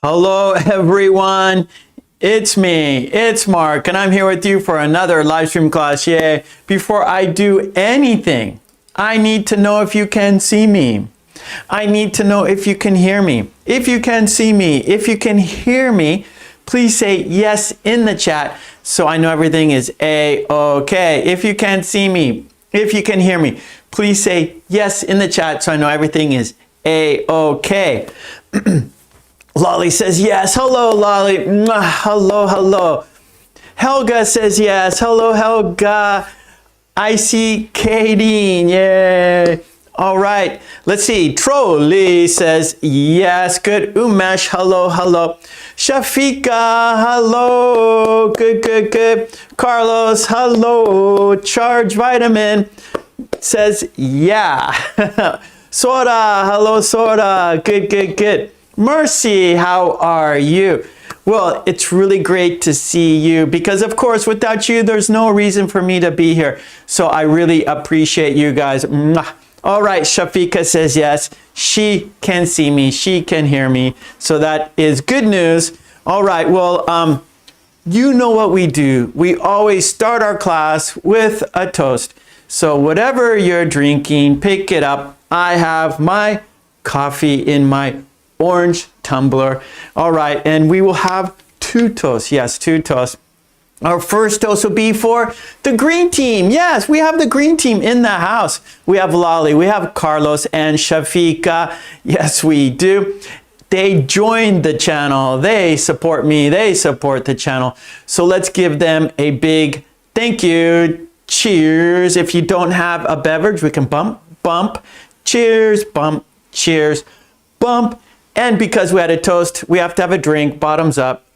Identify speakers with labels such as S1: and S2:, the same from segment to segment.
S1: Hello everyone, it's me, it's Mark, and I'm here with you for another live stream class. Yay! Before I do anything, I need to know if you can see me. I need to know if you can hear me. If you can see me, if you can hear me, please say yes in the chat so I know everything is A-okay. If you can see me, if you can hear me, please say yes in the chat so I know everything is A-okay. Lolly says yes. Hello, Lolly. Hello, hello. Helga says yes. Hello, Helga. I see Katie. Yay. All right. Let's see. Trolley says yes. Good. Umesh. Hello, hello. Shafika. Hello. Good, good, good. Carlos. Hello. Charge Vitamin says yeah. Sora. Hello, Sora. Good, good, good. Mercy, how are you? Well, it's really great to see you because, of course, without you, there's no reason for me to be here. So I really appreciate you guys. All right, Shafika says yes. She can see me. She can hear me. So that is good news. All right, well, you know what we do. We always start our class with a toast. So whatever you're drinking, pick it up. I have my coffee in my orange tumbler. All right, and we will have two toasts. Yes, two toasts. Our first toast will be for the green team. Yes, we have the green team in the house. We have Lolly, we have Carlos and Shafika. Yes, we do. They joined the channel. They support me. They support the channel. So let's give them a big thank you. Cheers. If you don't have a beverage, we can bump, bump. Cheers, bump, cheers, bump. And because we had a toast, we have to have a drink, bottoms up.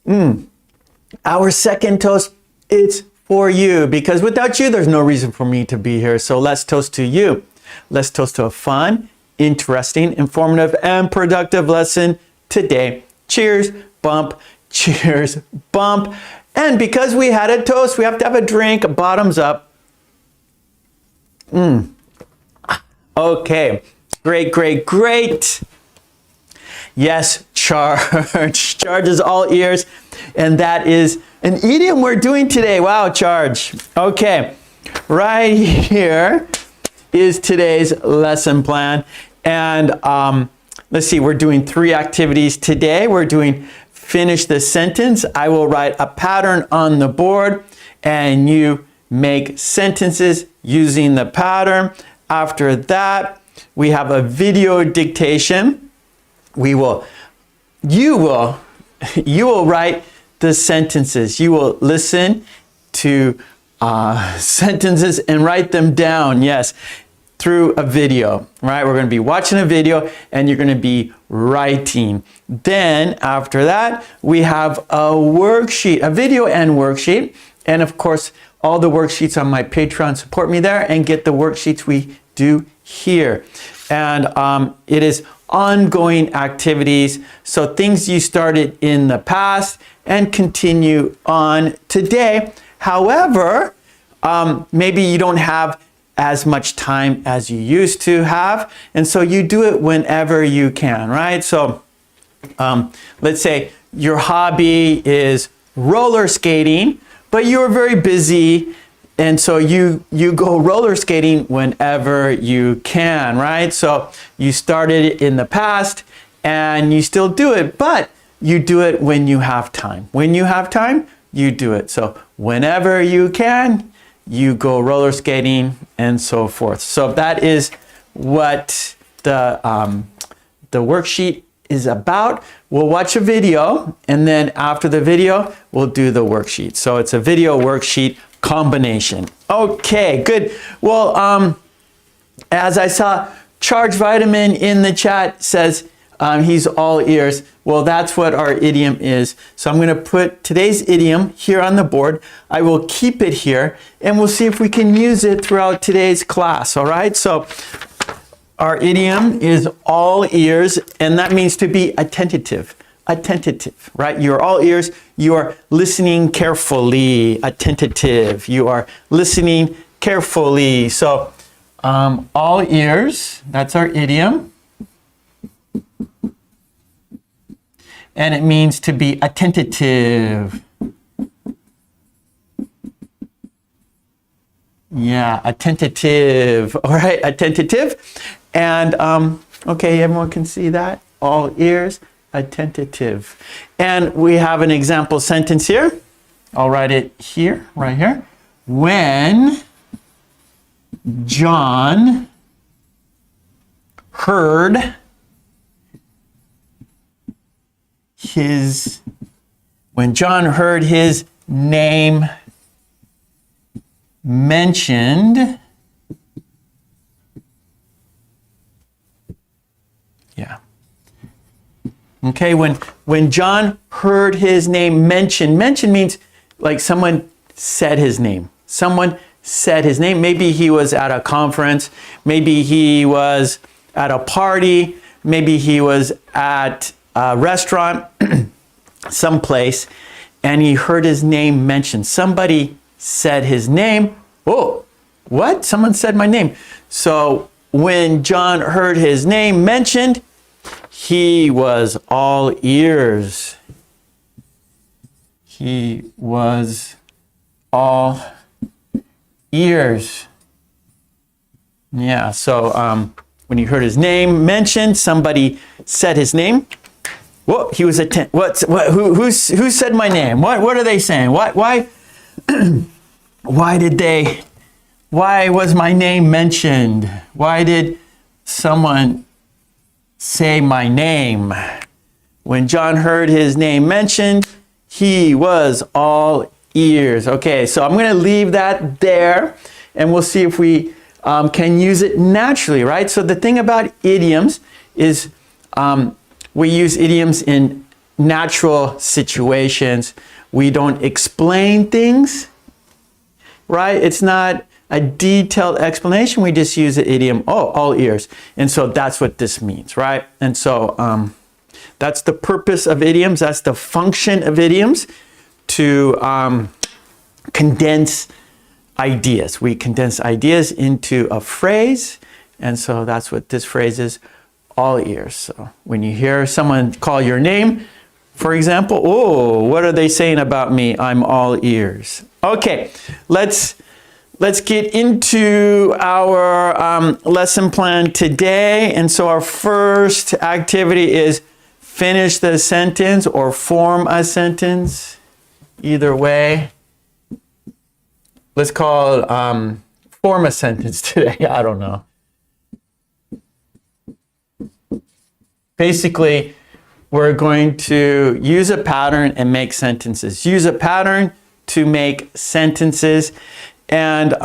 S1: Our second toast, it's for you, because without you, there's no reason for me to be here. So let's toast to you. Let's toast to a fun, interesting, informative, and productive lesson today. Cheers, bump, cheers, bump. And because we had a toast, we have to have a drink, bottoms up. Okay. Great, great, great. Yes, charge. Charge is all ears. And that is an idiom we're doing today. Wow, charge. Okay, right here is today's lesson plan. And let's see, we're doing 3 activities today. We're doing finish the sentence. I will write a pattern on the board and you make sentences using the pattern. After that, we have a video dictation. You will write the sentences. You will listen to sentences and write them down. Yes, through a video, right? We're going to be watching a video and you're going to be writing. Then after that, we have a worksheet, a video and worksheet. And of course, all the worksheets on my Patreon. Support me there and get the worksheets we do here. And it is ongoing activities. So things you started in the past and continue on today. However, maybe you don't have as much time as you used to have. And so you do it whenever you can, right? So let's say your hobby is roller skating, but you're very busy. And so you go roller skating whenever you can, right? So you started in the past and you still do it, but you do it when you have time. When you have time, you do it. So whenever you can, you go roller skating and so forth. So that is what the worksheet is about. We'll watch a video and then after the video, we'll do the worksheet. So it's a video worksheet combination. Okay, good. Well, as I saw, Charge Vitamin in the chat says he's all ears. Well, that's what our idiom is. So I'm going to put today's idiom here on the board. I will keep it here and we'll see if we can use it throughout today's class. All right. So our idiom is all ears, and that means to be attentive. Attentive, right? You're all ears. You are listening carefully. Attentive. You are listening carefully. So all ears, that's our idiom. and it means to be attentive. Yeah, attentive. All right, attentive. And okay, everyone can see that. All ears, attentive. And we have an example sentence here. I'll write it here, right here. When John heard his name mentioned, yeah. Okay, when John heard his name mentioned, mention means like someone said his name. Someone said his name. Maybe he was at a conference. Maybe he was at a party. Maybe he was at a restaurant, someplace, and he heard his name mentioned. Somebody said his name. Oh, what? Someone said my name. So when John heard his name mentioned, he was all ears. He was all ears. Yeah, so when he heard his name mentioned, somebody said his name. Whoa, he was who said my name? What are they saying? Why was my name mentioned? Why did someone say my name? When John heard his name mentioned, he was all ears. Okay, so I'm going to leave that there, and we'll see if we can use it naturally, right? So the thing about idioms is we use idioms in natural situations. We don't explain things, right? It's not a detailed explanation. We just use the idiom, oh, all ears. And so that's what this means, right? And so that's the purpose of idioms. That's the function of idioms, to condense ideas. We condense ideas into a phrase. And so that's what this phrase is, all ears. So when you hear someone call your name, for example, oh, what are they saying about me? I'm all ears. Okay, let's get into our lesson plan today. And so our first activity is finish the sentence or form a sentence. Either way. Let's call form a sentence today. I don't know. Basically, we're going to use a pattern and make sentences. Use a pattern to make sentences. And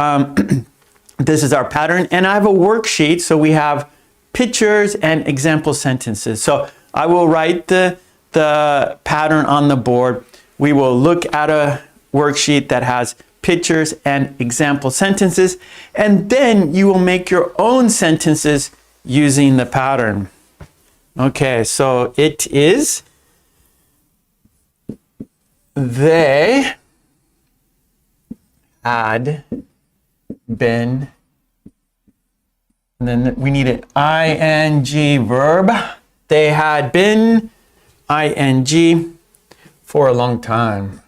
S1: this is our pattern. And I have a worksheet, so we have pictures and example sentences. So I will write the pattern on the board. We will look at a worksheet that has pictures and example sentences, and then you will make your own sentences using the pattern. Okay, so it is, they had been, and then we need an ing verb. They had been ing for a long time.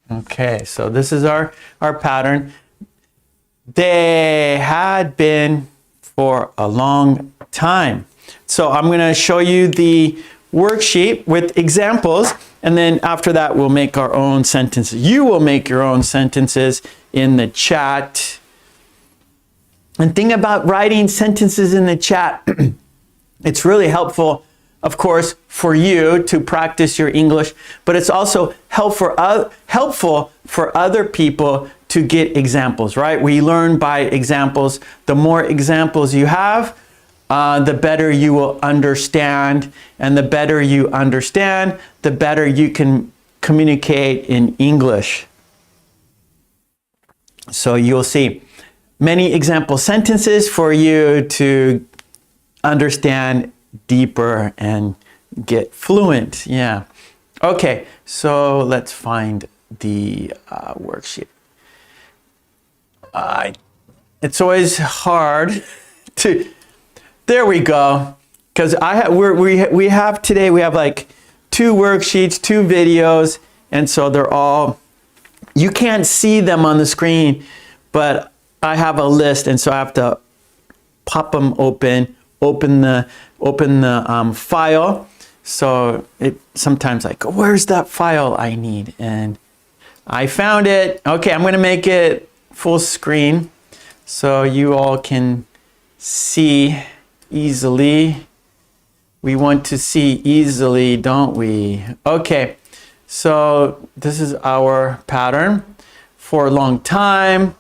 S1: Okay, so this is our pattern. They had been for a long time. So I'm going to show you the worksheet with examples, and then after that we'll make our own sentences. You will make your own sentences in the chat. And think about writing sentences in the chat. It's really helpful, of course, for you to practice your English, but it's also helpful for other people to get examples, right? We learn by examples. The more examples you have, the better you will understand. And the better you understand, the better you can communicate in English. So you'll see many example sentences for you to understand deeper and get fluent. Yeah. Okay, so let's find the worksheet. it's always hard to, there we go. Because we have today, we have like 2 worksheets, 2 videos, and so they're all, you can't see them on the screen, but I have a list, and so I have to pop them open the file. So it sometimes like, where's that file I need? And I found it. Okay, I'm gonna make it full screen so you all can see easily. We want to see easily, don't we? Okay, so this is our pattern for a long time.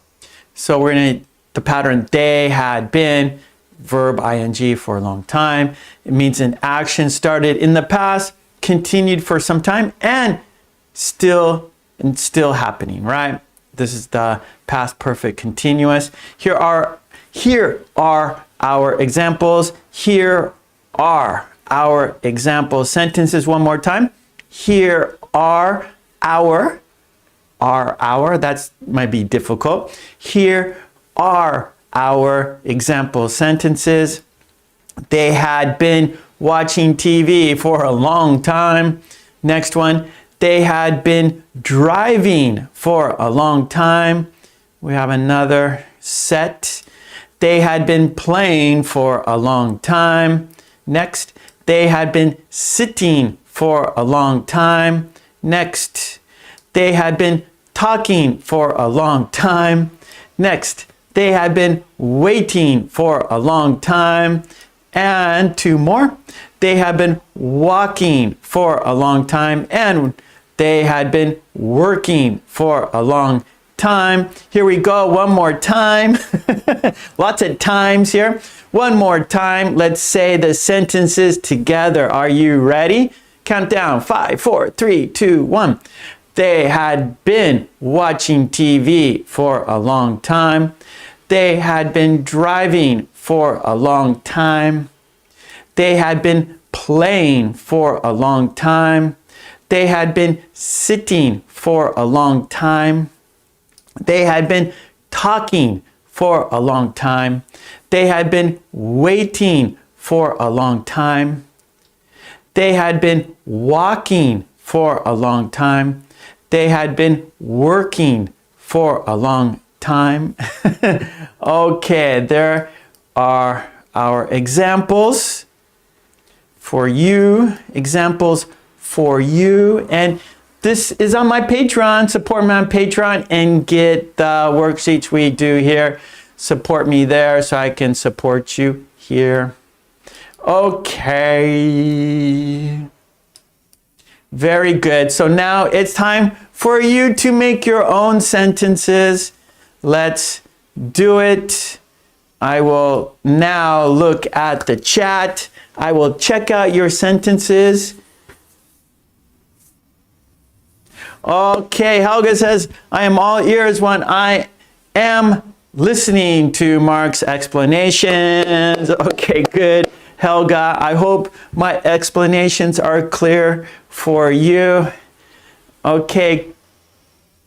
S1: So we're gonna, the pattern they had been, verb ing for a long time. It means an action started in the past, continued for some time, and still happening, right? This is the past perfect continuous. Here are our examples. Here are our example sentences one more time. Here are our, that might be difficult. Here are our example sentences. They had been watching TV for a long time. Next one, they had been driving for a long time. We have another set. They had been playing for a long time. Next, they had been sitting for a long time. Next, they had been talking for a long time. Next, they had been waiting for a long time. And 2 more. They had been walking for a long time. And they had been working for a long time. Here we go, one more time. Lots of times here. One more time. Let's say the sentences together. Are you ready? Count down. 5, 4, 3, 2, 1. They had been watching TV for a long time. They had been driving for a long time. They had been playing for a long time. They had been sitting for a long time. They had been talking for a long time. They had been waiting for a long time. They had been walking for a long time. They had been working for a long time. Okay, there are our examples for you. Examples for you. And this is on my Patreon. Support me on Patreon and get the worksheets we do here. Support me there so I can support you here. Okay. Very good. So now it's time for you to make your own sentences. Let's do it. I will now look at the chat. I will check out your sentences. Okay, Helga says, I am all ears when I am listening to Mark's explanations. Okay, good. Helga, I hope my explanations are clear for you. Okay,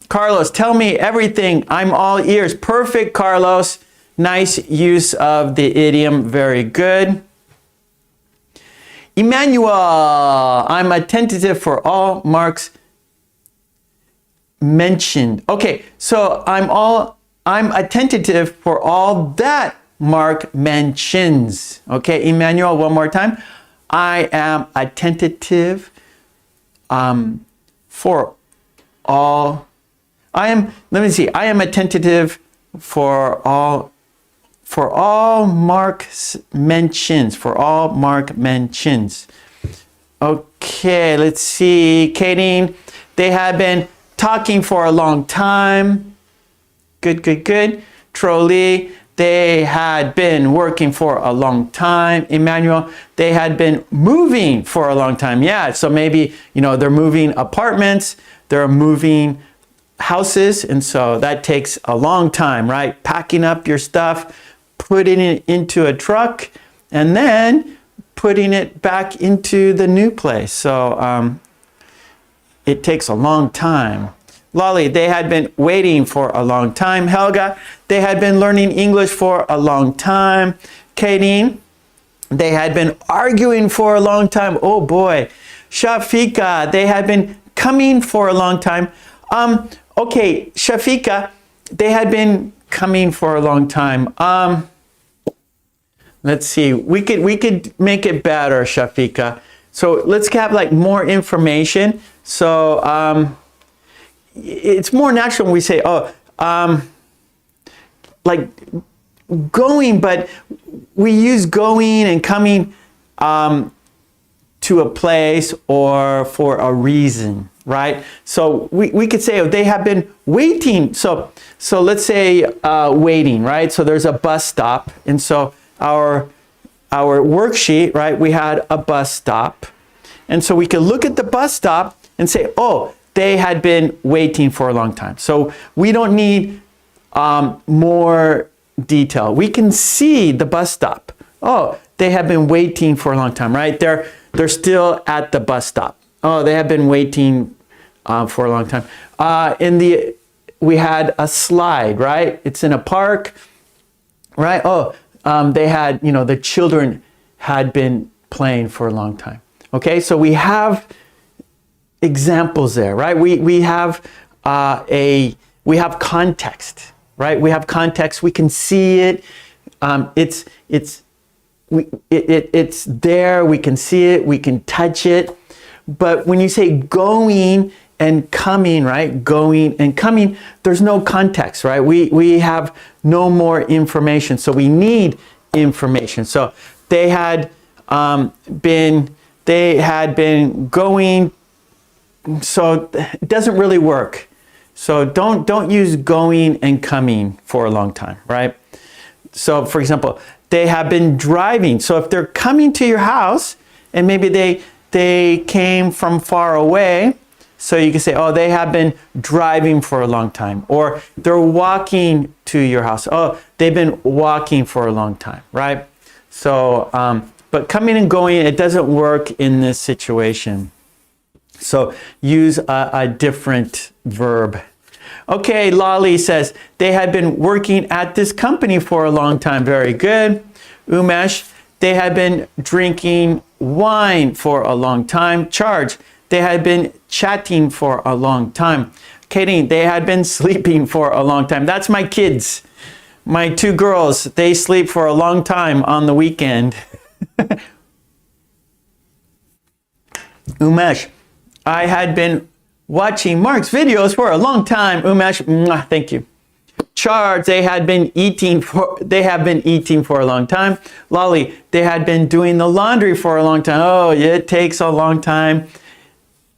S1: Carlos, tell me everything. I'm all ears. Perfect, Carlos. Nice use of the idiom. Very good. Emmanuel, I'm attentive for all Mark's mentioned. Okay, so I'm attentive for all that Mark mentions. Okay, Emmanuel, one more time. I am attentive for all. I am attentive for all Mark mentions. For all Mark mentions. Okay, let's see. Kadeen, they have been talking for a long time. Good, good, good. Trolley, they had been working for a long time. Emmanuel, they had been moving for a long time. Yeah, so maybe, they're moving apartments, they're moving houses, and so that takes a long time, right? Packing up your stuff, putting it into a truck, and then putting it back into the new place. So it takes a long time. Lolly, they had been waiting for a long time. Helga, they had been learning English for a long time. Katie, they had been arguing for a long time. Oh boy. Shafika, they had been coming for a long time. Okay, Shafika, they had been coming for a long time. Let's see. We could make it better, Shafika. So let's have like more information. So it's more natural when we say, like going, but we use going and coming to a place or for a reason, right? So we could say, oh, they have been waiting. So let's say waiting, right? So there's a bus stop, and so our worksheet, right? We had a bus stop, and so we could look at the bus stop and say, oh, they had been waiting for a long time. So we don't need more detail. We can see the bus stop. Oh, they have been waiting for a long time, right? They're still at the bus stop. Oh, they have been waiting for a long time. We had a slide, right? It's in a park, right? Oh, they had, the children had been playing for a long time. Okay, so we have examples there, right? We have context, right? We have context. We can see it. It's there. We can see it. We can touch it. But when you say going and coming, right? Going and coming, there's no context, right? We have no more information. So we need information. So they had been going. So it doesn't really work. So don't use going and coming for a long time, right? So for example, they have been driving. So if they're coming to your house and maybe they came from far away, so you can say, oh, they have been driving for a long time. Or they're walking to your house. Oh, they've been walking for a long time, right? So, but coming and going, it doesn't work in this situation. So use a different verb. Okay, Lolly says, they had been working at this company for a long time. Very good. Umesh, they had been drinking wine for a long time. Charge, they had been chatting for a long time. Katie, they had been sleeping for a long time. That's my kids. My two girls, they sleep for a long time on the weekend. Umesh, I had been watching Mark's videos for a long time. Umesh, thank you. Charge, they have been eating for a long time. Lolly, they had been doing the laundry for a long time. Oh, it takes a long time.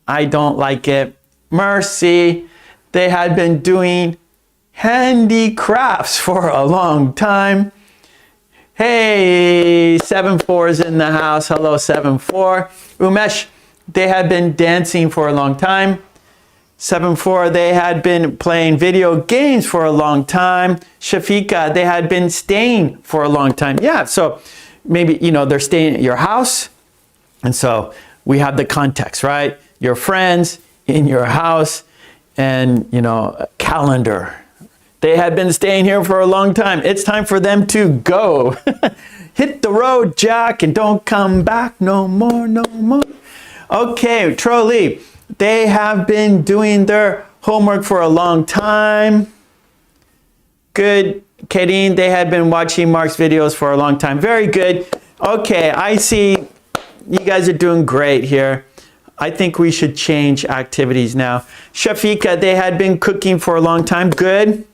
S1: I don't like it. Mercy, they had been doing handicrafts for a long time. Hey, 7-4 is in the house. Hello, 7-4. Umesh, they had been dancing for a long time. 7-4, they had been playing video games for a long time. Shafika, they had been staying for a long time. Yeah, so maybe, they're staying at your house. And so we have the context, right? Your friends in your house and, a calendar. They had been staying here for a long time. It's time for them to go. Hit the road, Jack, and don't come back no more, no more. Okay, Trolley, they have been doing their homework for a long time. Good. Kadeen, they had been watching Mark's videos for a long time. Very good. Okay, I see you guys are doing great here. I think we should change activities now. Shafika, they had been cooking for a long time. Good.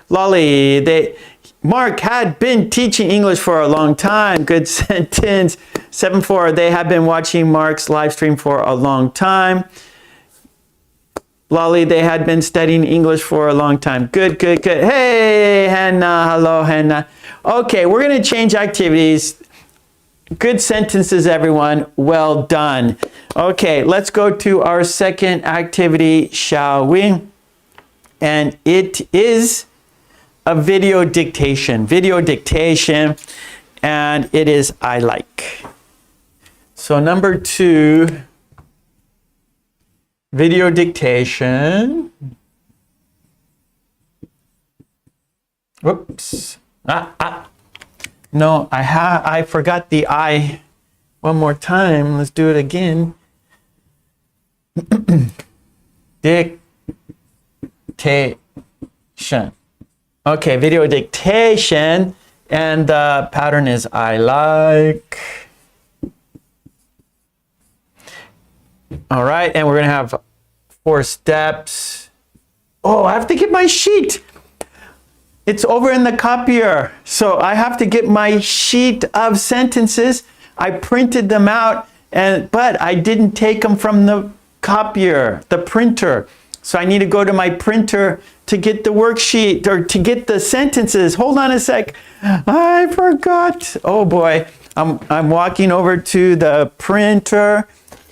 S1: Lolly, Mark had been teaching English for a long time. Good sentence. 7-4, they have been watching Mark's live stream for a long time. Lolly, they had been studying English for a long time. Good, good, good. Hey, Hannah. Hello, Hannah. Okay, we're going to change activities. Good sentences, everyone. Well done. Okay, let's go to our second activity, shall we? And it is a video dictation. Video dictation, and it is I like. So number 2, video dictation. Whoops. No, I forgot the I. One more time. Let's do it again. Dictation. Okay, video dictation. And the pattern is I like. All right, and we're going to have 4 steps. Oh, I have to get my sheet. It's over in the copier. So I have to get my sheet of sentences. I printed them out, but I didn't take them from the copier, the printer. So I need to go to my printer to get the worksheet or to get the sentences. Hold on a sec. I forgot. Oh boy. I'm walking over to the printer.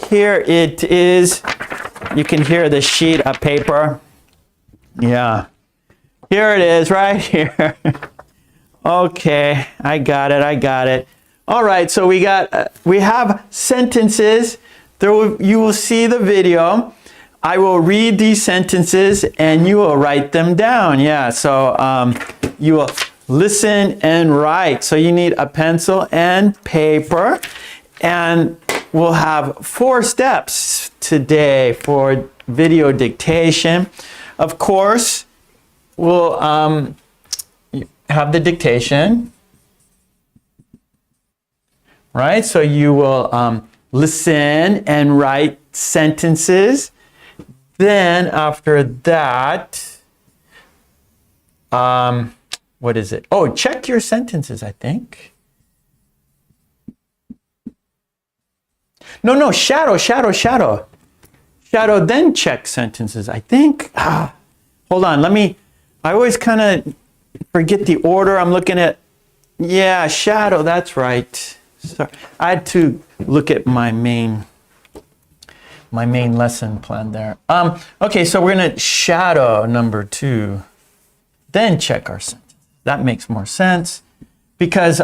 S1: Here it is. You can hear the sheet of paper. Yeah. Here it is right here. Okay, I got it. All right, so we have sentences. You will see the video. I will read these sentences and you will write them down. Yeah, so you will listen and write. So you need a pencil and paper. And we'll have 4 steps today for video dictation. Of course, we'll have the dictation, right? So you will listen and write sentences. Then after that, what is it? Oh, check your sentences, I think. No, shadow. Shadow, then check sentences, I think. Hold on, I always kind of forget the order. I'm looking at, yeah, shadow, that's right. Sorry. I had to look at my main lesson plan there. Okay, so we're gonna shadow number 2, then check our sentence. That makes more sense because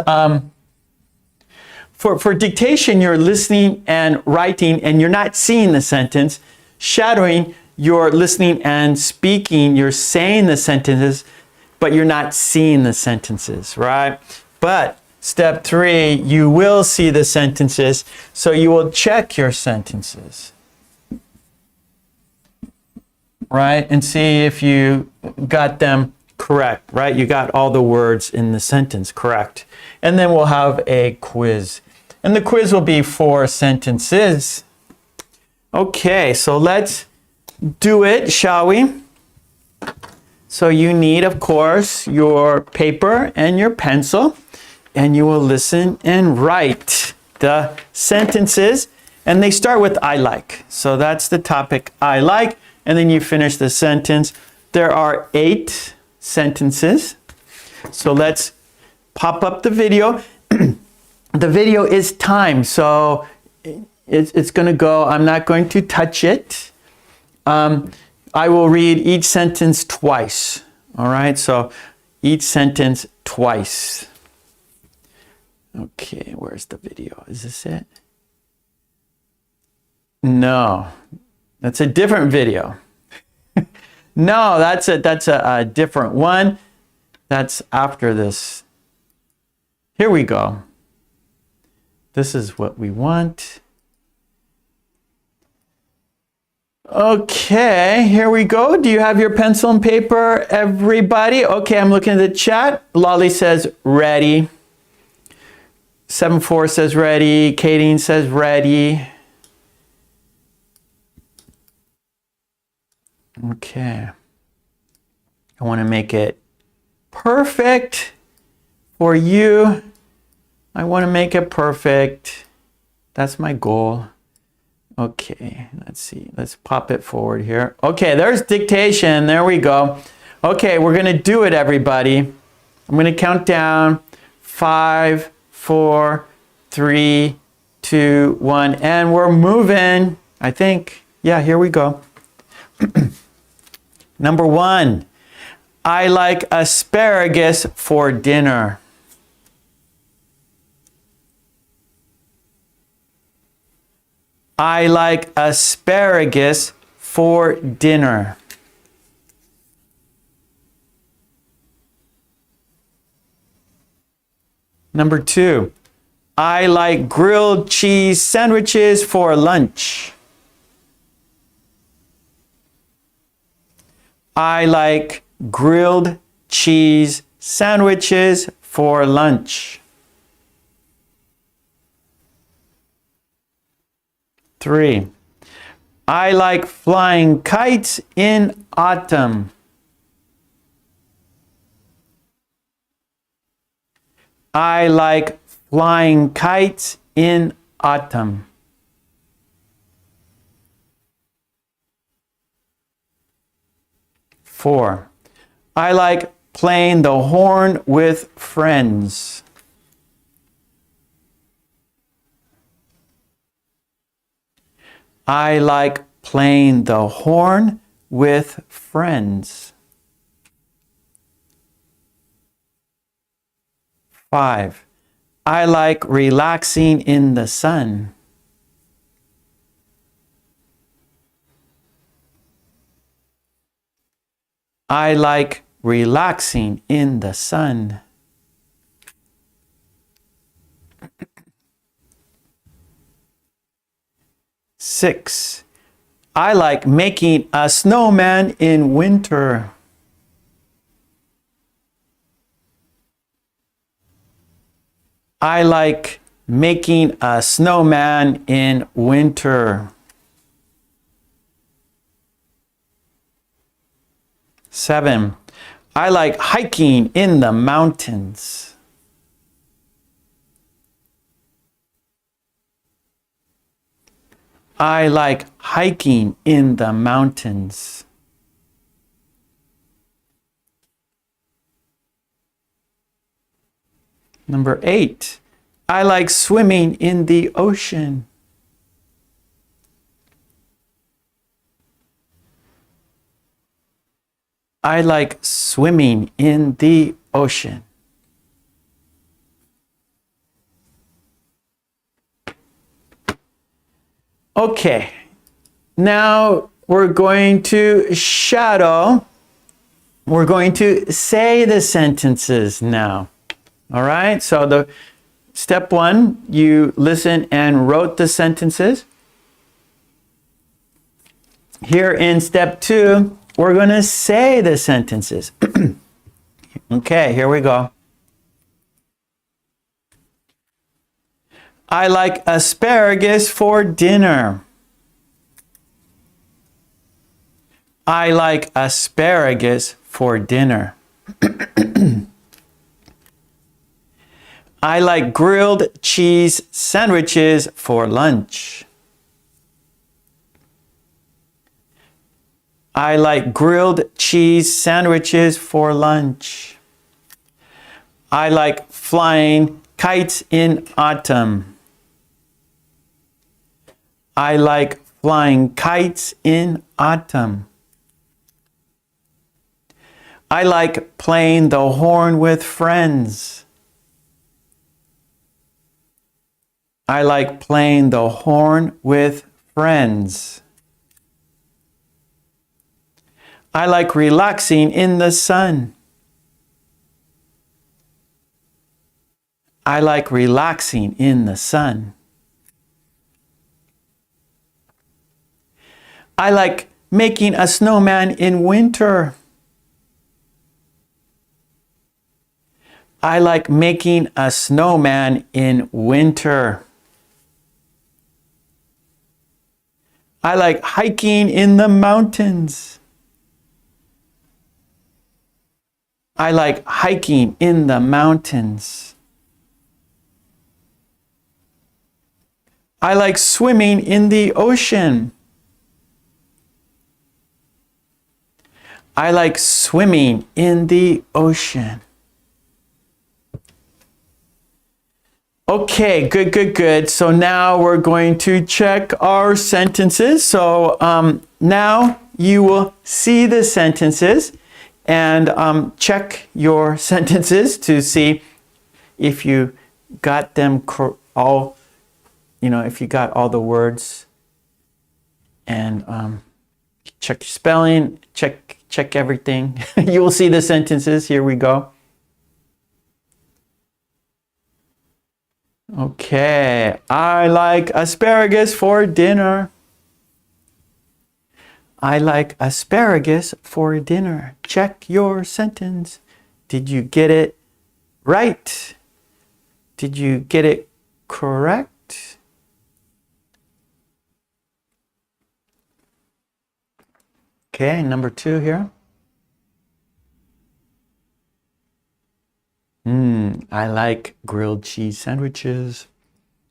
S1: for dictation, you're listening and writing and you're not seeing the sentence. Shadowing, you're listening and speaking, you're saying the sentences, but you're not seeing the sentences, right? But step 3, you will see the sentences, so you will check your sentences, right? And see if you got them correct, right? You got all the words in the sentence correct. And then we'll have a quiz. And the quiz will be 4 sentences. Okay, so let's do it, shall we? So you need, of course, your paper and your pencil, and you will listen and write the sentences. And they start with I like. So that's the topic, I like. And then you finish the sentence. There are 8 sentences. So let's pop up the video. The video is timed, so it's going to go. I'm not going to touch it. I will read each sentence twice. All right, so each sentence twice. Okay, where's the video? Is this it? No, that's a different video. No, that's a different one. That's after this. Here we go. This is what we want. Okay, here we go. Do you have your pencil and paper, everybody? Okay, I'm looking at the chat. Lolly says ready. 7-4 says ready. Kadeen says ready. Okay. I want to make it perfect for you. I want to make it perfect. That's my goal. Okay, let's see. Let's pop it forward here. Okay, there's dictation. There we go. Okay, we're going to do it, everybody. I'm going to count down. 5, 4, 3, 2, 1. And we're moving, I think. Yeah, here we go. Number 1. I like asparagus for dinner. I like asparagus for dinner. Number 2, I like grilled cheese sandwiches for lunch. I like grilled cheese sandwiches for lunch. 3, I like flying kites in autumn. I like flying kites in autumn. 4, I like playing the horn with friends. I like playing the horn with friends. 5, I like relaxing in the sun. I like relaxing in the sun. 6, I like making a snowman in winter. I like making a snowman in winter. 7, I like hiking in the mountains. I like hiking in the mountains. Number 8, I like swimming in the ocean. I like swimming in the ocean. Okay, now we're going to shadow. We're going to say the sentences now. All right, so the step 1, you listen and wrote the sentences. Here in step 2, we're going to say the sentences. Okay, here we go. I like asparagus for dinner. I like asparagus for dinner. I like grilled cheese sandwiches for lunch. I like grilled cheese sandwiches for lunch. I like flying kites in autumn. I like flying kites in autumn. I like playing the horn with friends. I like playing the horn with friends. I like relaxing in the sun. I like relaxing in the sun. I like making a snowman in winter. I like making a snowman in winter. I like hiking in the mountains. I like hiking in the mountains. I like swimming in the ocean. I like swimming in the ocean. Okay, good, good, good. So now we're going to check our sentences. So now you will see the sentences and check your sentences to see if you got them all, if you got all the words, and check your spelling, check everything. You will see the sentences. Here we go. Okay, I like asparagus for dinner. I like asparagus for dinner. Check your sentence. Did you get it right? Did you get it correct? Okay, number 2 here. I like grilled cheese sandwiches.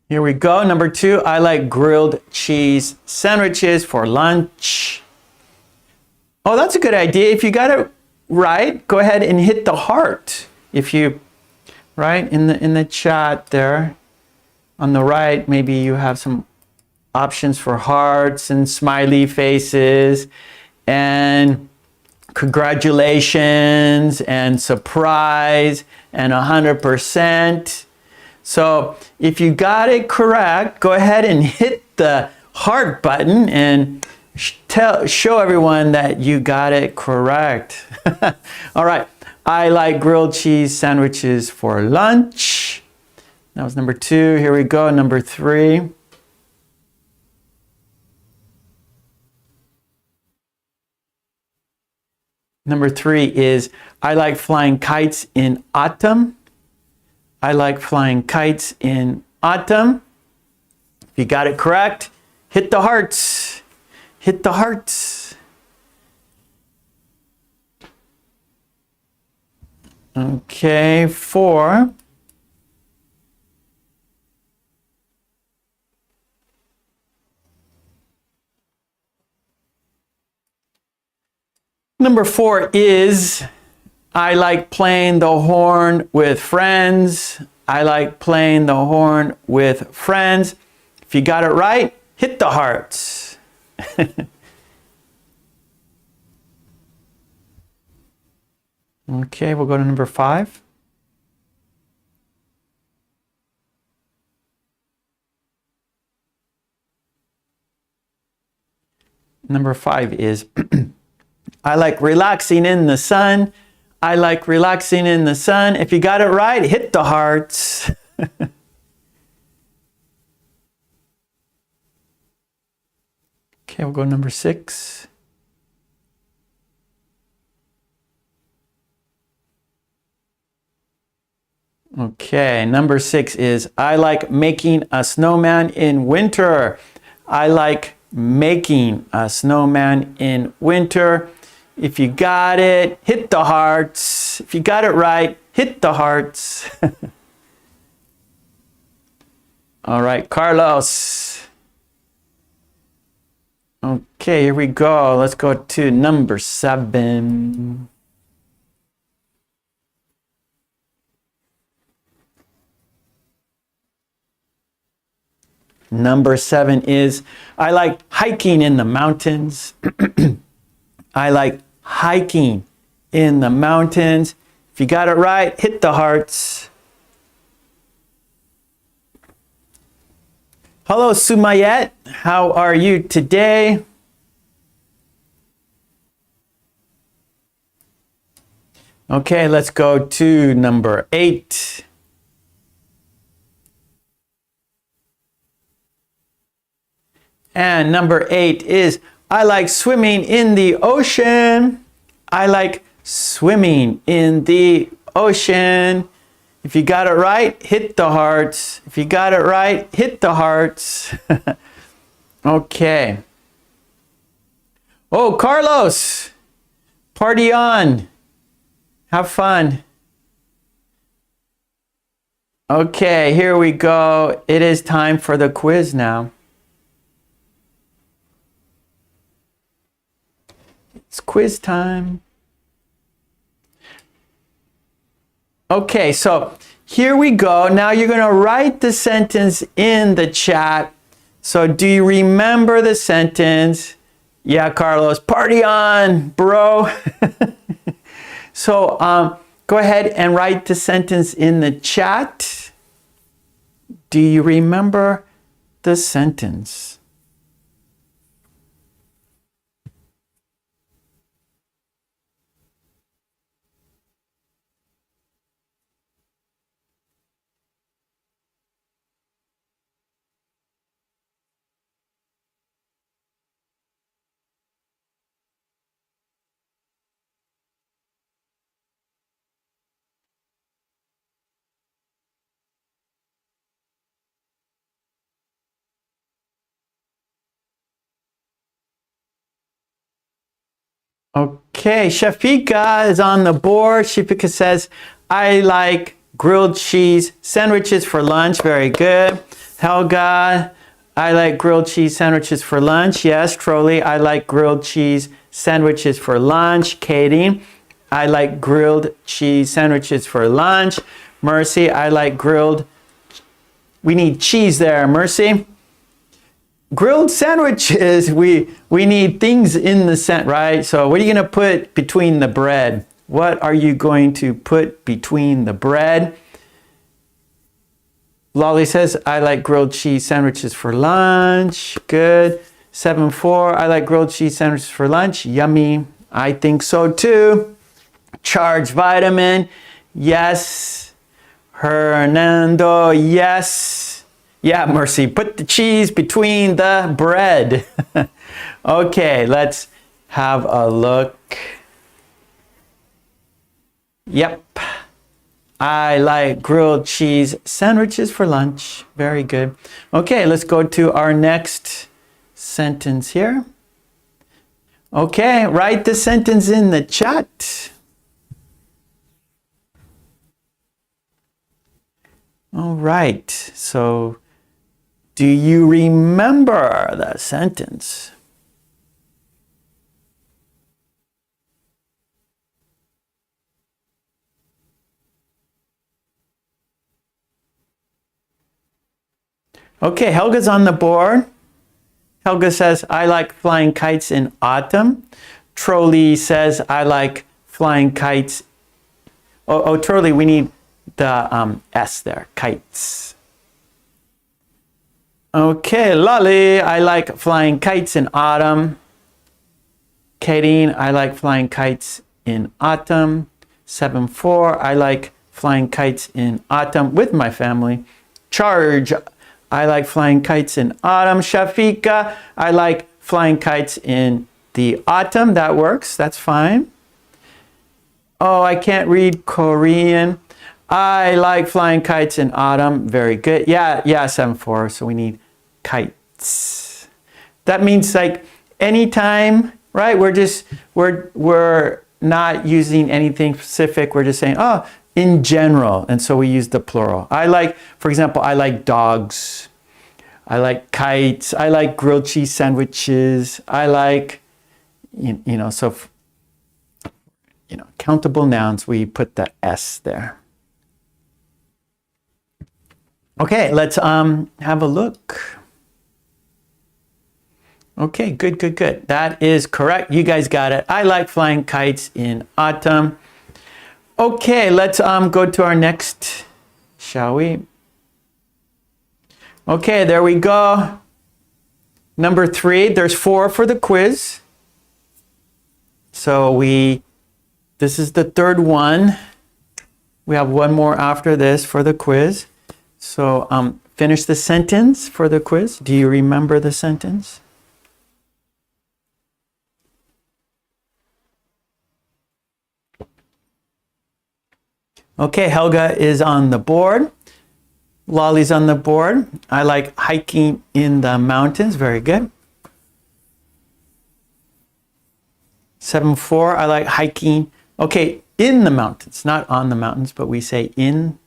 S1: Here we go. Number 2, I like grilled cheese sandwiches for lunch. Oh, that's a good idea. If you got it right, go ahead and hit the heart. If you, right, in the chat there on the right, maybe you have some options for hearts and smiley faces and congratulations and surprise and 100%. So if you got it correct, go ahead and hit the heart button and show everyone that you got it correct. All right. I like grilled cheese sandwiches for lunch. That was number 2. Here we go. Number 3. Number 3 is I like flying kites in autumn. I like flying kites in autumn. If you got it correct, hit the hearts. Hit the hearts. Okay, 4. Number 4 is I like playing the horn with friends. I like playing the horn with friends. If you got it right, hit the hearts. Okay, we'll go to number 5. Number 5 is I like relaxing in the sun. I like relaxing in the sun. If you got it right, hit the hearts. Okay, we'll go to number 6. Okay, number 6 is I like making a snowman in winter. I like making a snowman in winter. If you got it, hit the hearts. If you got it right, hit the hearts. All right, Carlos. Okay, here we go. Let's go to number 7. Number 7 is I like hiking in the mountains. I like hiking in the mountains. If you got it right, hit the hearts. Hello, Sumayet. How are you today? Okay, let's go to number 8. And number 8 is I like swimming in the ocean. I like swimming in the ocean. If you got it right, hit the hearts. If you got it right, hit the hearts. Okay. Oh, Carlos, party on. Have fun. Okay, here we go. It is time for the quiz now. It's quiz time. Okay, so here we go. Now you're going to write the sentence in the chat. So do you remember the sentence? Yeah, Carlos, party on, bro. So go ahead and write the sentence in the chat. Do you remember the sentence? Okay, Shafika is on the board. Shafika says, I like grilled cheese sandwiches for lunch. Very good. Helga, I like grilled cheese sandwiches for lunch. Yes, Trolley, I like grilled cheese sandwiches for lunch. Katie, I like grilled cheese sandwiches for lunch. Mercy, I like grilled. We need cheese there, Mercy. Grilled sandwiches, we need things in the center, right? So what are you going to put between the bread? What are you going to put between the bread? Lolly says, I like grilled cheese sandwiches for lunch. Good. 7-4, I like grilled cheese sandwiches for lunch. Yummy. I think so too. Charge vitamin. Yes. Hernando, yes. Yeah, Mercy, put the cheese between the bread. Okay, let's have a look. Yep. I like grilled cheese sandwiches for lunch. Very good. Okay, let's go to our next sentence here. Okay, write the sentence in the chat. All right, so do you remember the sentence? Okay, Helga's on the board. Helga says, I like flying kites in autumn. Trolley says, I like flying kites. Oh, Trolley, we need the S there, kites. Okay, Lolly, I like flying kites in autumn. Kadeen, I like flying kites in autumn. 7-4, I like flying kites in autumn with my family. Charge, I like flying kites in autumn. Shafika, I like flying kites in the autumn. That works, that's fine. Oh, I can't read Korean. I like flying kites in autumn. Very good. Yeah, 7-4. So we need kites. That means like anytime, right? We're not using anything specific. We're just saying, oh, in general. And so we use the plural. I like, for example, I like dogs. I like kites. I like grilled cheese sandwiches. I like, countable nouns, we put the S there. Okay, let's have a look. Okay, good. That is correct. You guys got it. I like flying kites in autumn. Okay, let's go to our next, shall we? Okay, there we go. Number 3, there's 4 for the quiz. So this is the third one. We have one more after this for the quiz. So finish the sentence for the quiz. Do you remember the sentence? Okay, Helga is on the board. Lolly's on the board. I like hiking in the mountains. Very good. 7-4, I like hiking. Okay, in the mountains, not on the mountains, but we say in.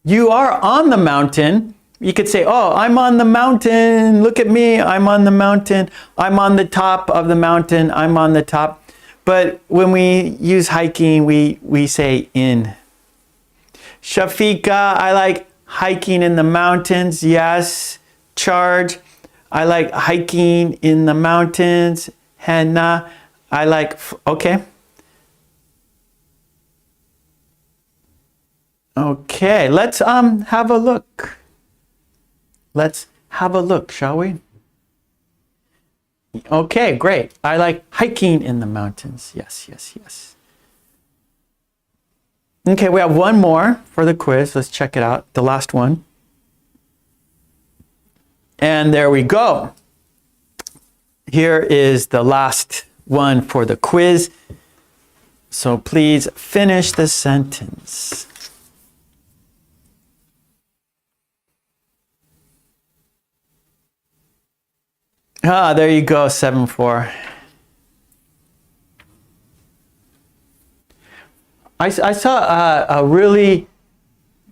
S1: You are on the mountain. You could say, oh, I'm on the mountain. Look at me. I'm on the mountain. I'm on the top of the mountain. I'm on the top. But when we use hiking, we say in. Shafika, I like hiking in the mountains. Yes. Charge, I like hiking in the mountains. Hannah, I like, okay. Okay, let's have a look. Let's have a look, shall we? Okay, great. I like hiking in the mountains. Yes. Okay, we have one more for the quiz. Let's check it out. The last one. And there we go. Here is the last one for the quiz. So please finish the sentence. Ah, there you go, 7-4. I saw a really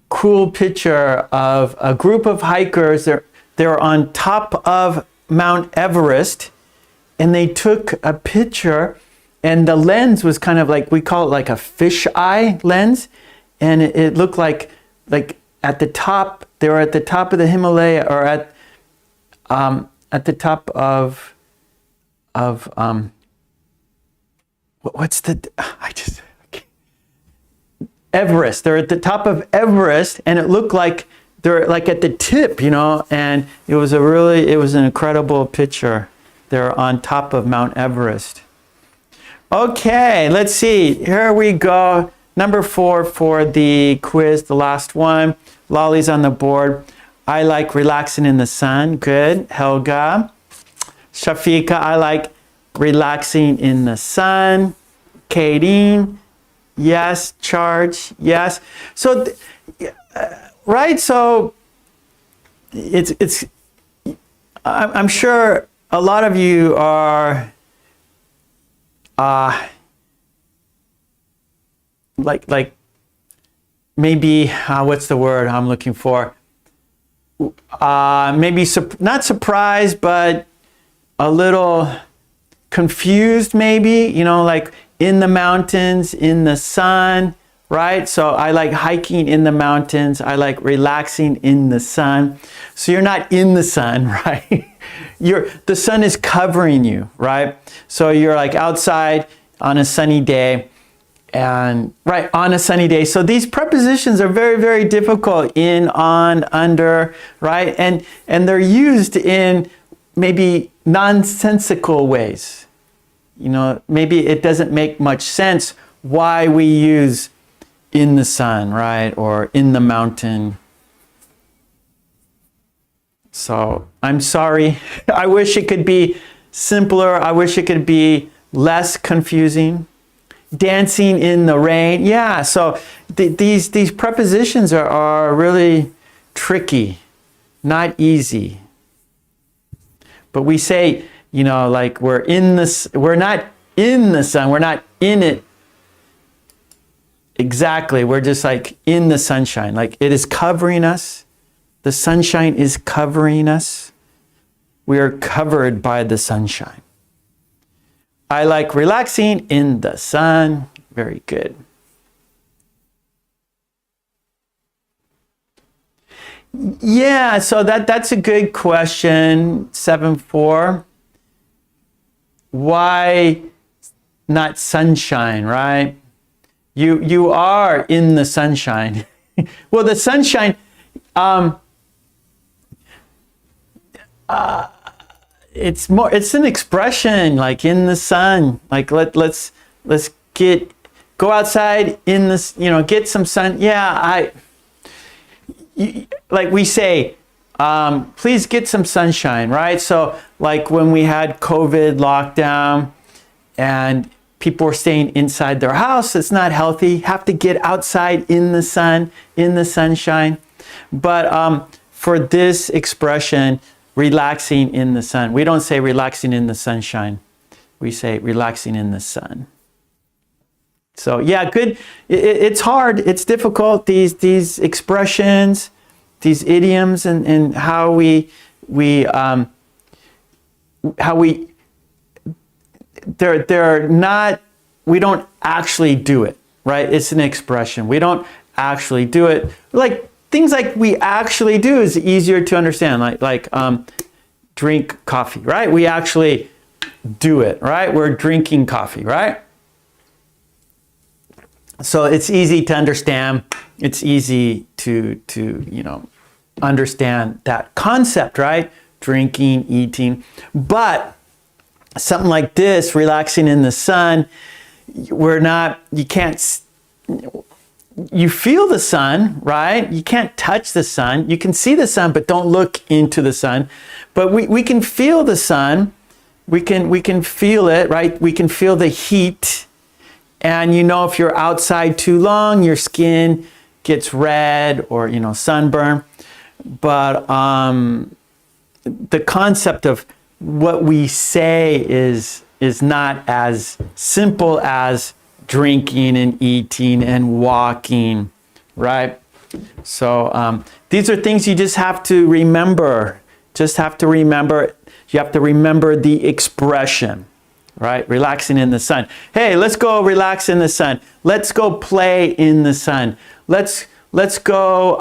S1: cool picture of a group of hikers. They're on top of Mount Everest, and they took a picture, and the lens was kind of like, we call it like a fisheye lens, and it looked like at the top, they were at the top of the Himalaya, or at the top of what's the, Everest. They're at the top of Everest, and it looked like they're like at the tip, you know, and it was an incredible picture. They're on top of Mount Everest. Okay, let's see. Here we go. Number 4 for the quiz, the last one. Lolly's on the board. I like relaxing in the sun. Good. Helga. Shafika, I like relaxing in the sun. Kadeen. Yes. Charge. Yes. So, right? So, I'm sure a lot of you are like maybe what's the word I'm looking for? Maybe not surprised, but a little confused, maybe, you know, like in the mountains, in the sun, right? So I like hiking in the mountains. I like relaxing in the sun. So you're not in the sun, right? The sun is covering you, right? So you're like outside on a sunny day, and right, on a sunny day. So these prepositions are very, very difficult: in, on, under, right? And they're used in maybe nonsensical ways. You know, maybe it doesn't make much sense why we use in the sun, right? Or in the mountain. So I'm sorry. I wish it could be simpler. I wish it could be less confusing. Dancing in the rain. Yeah, so these prepositions are really tricky, not easy. But we say, you know, like we're not in the sun, we're not in it exactly. We're just like in the sunshine. Like it is covering us. The sunshine is covering us. We are covered by the sunshine. I like relaxing in the sun. Very good. Yeah, so that's a good question. 7-4. Why not sunshine, right? You are in the sunshine. Well, the sunshine, it's an expression, like in the sun. Like let's go outside in this, you know, get some sun. Yeah, like we say, please get some sunshine, right? So like when we had COVID lockdown and people were staying inside their house, it's not healthy. Have to get outside in the sun, in the sunshine. But for this expression, relaxing in the sun, we don't say relaxing in the sunshine. We say relaxing in the sun. So yeah, good. It's hard. It's difficult. These expressions, these idioms, and how we they're not. We don't actually do it, right? It's an expression. We don't actually do it. Like things like we actually do is easier to understand. Like drink coffee, right? We actually do it, right? We're drinking coffee, right? So it's easy to understand. It's easy to you know, understand that concept, right? Drinking, eating. But something like this, relaxing in the sun, you feel the sun, right? You can't touch the sun. You can see the sun, but don't look into the sun. But we can feel the sun. We can feel it, right? We can feel the heat. And you know, if you're outside too long, your skin gets red or, you know, sunburn. But the concept of what we say is not as simple as drinking and eating and walking, right? So these are things you just have to remember. Just have to remember. You have to remember the expression, right? Relaxing in the sun. Hey, let's go relax in the sun. Let's go play in the sun. Let's go,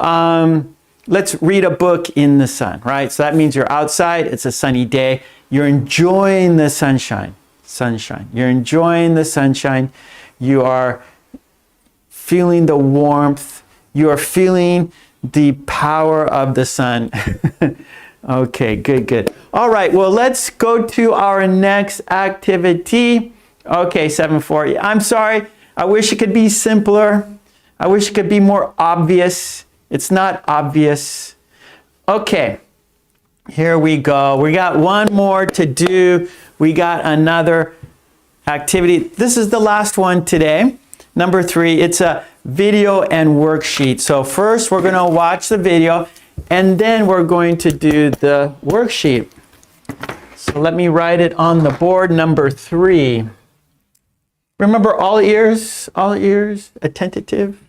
S1: let's read a book in the sun, right? So that means you're outside, it's a sunny day. You're enjoying the sunshine. You're enjoying the sunshine. You are feeling the warmth. You are feeling the power of the sun. Okay, good. All right, well, let's go to our next activity. Okay, 7-4. I'm sorry. I wish it could be simpler. I wish it could be more obvious. It's not obvious. Okay, here we go. We got one more to do. We got another activity. This is the last one today. Number 3, it's a video and worksheet. So first we're going to watch the video and then we're going to do the worksheet. So let me write it on the board. Number 3. Remember, all ears, attentive.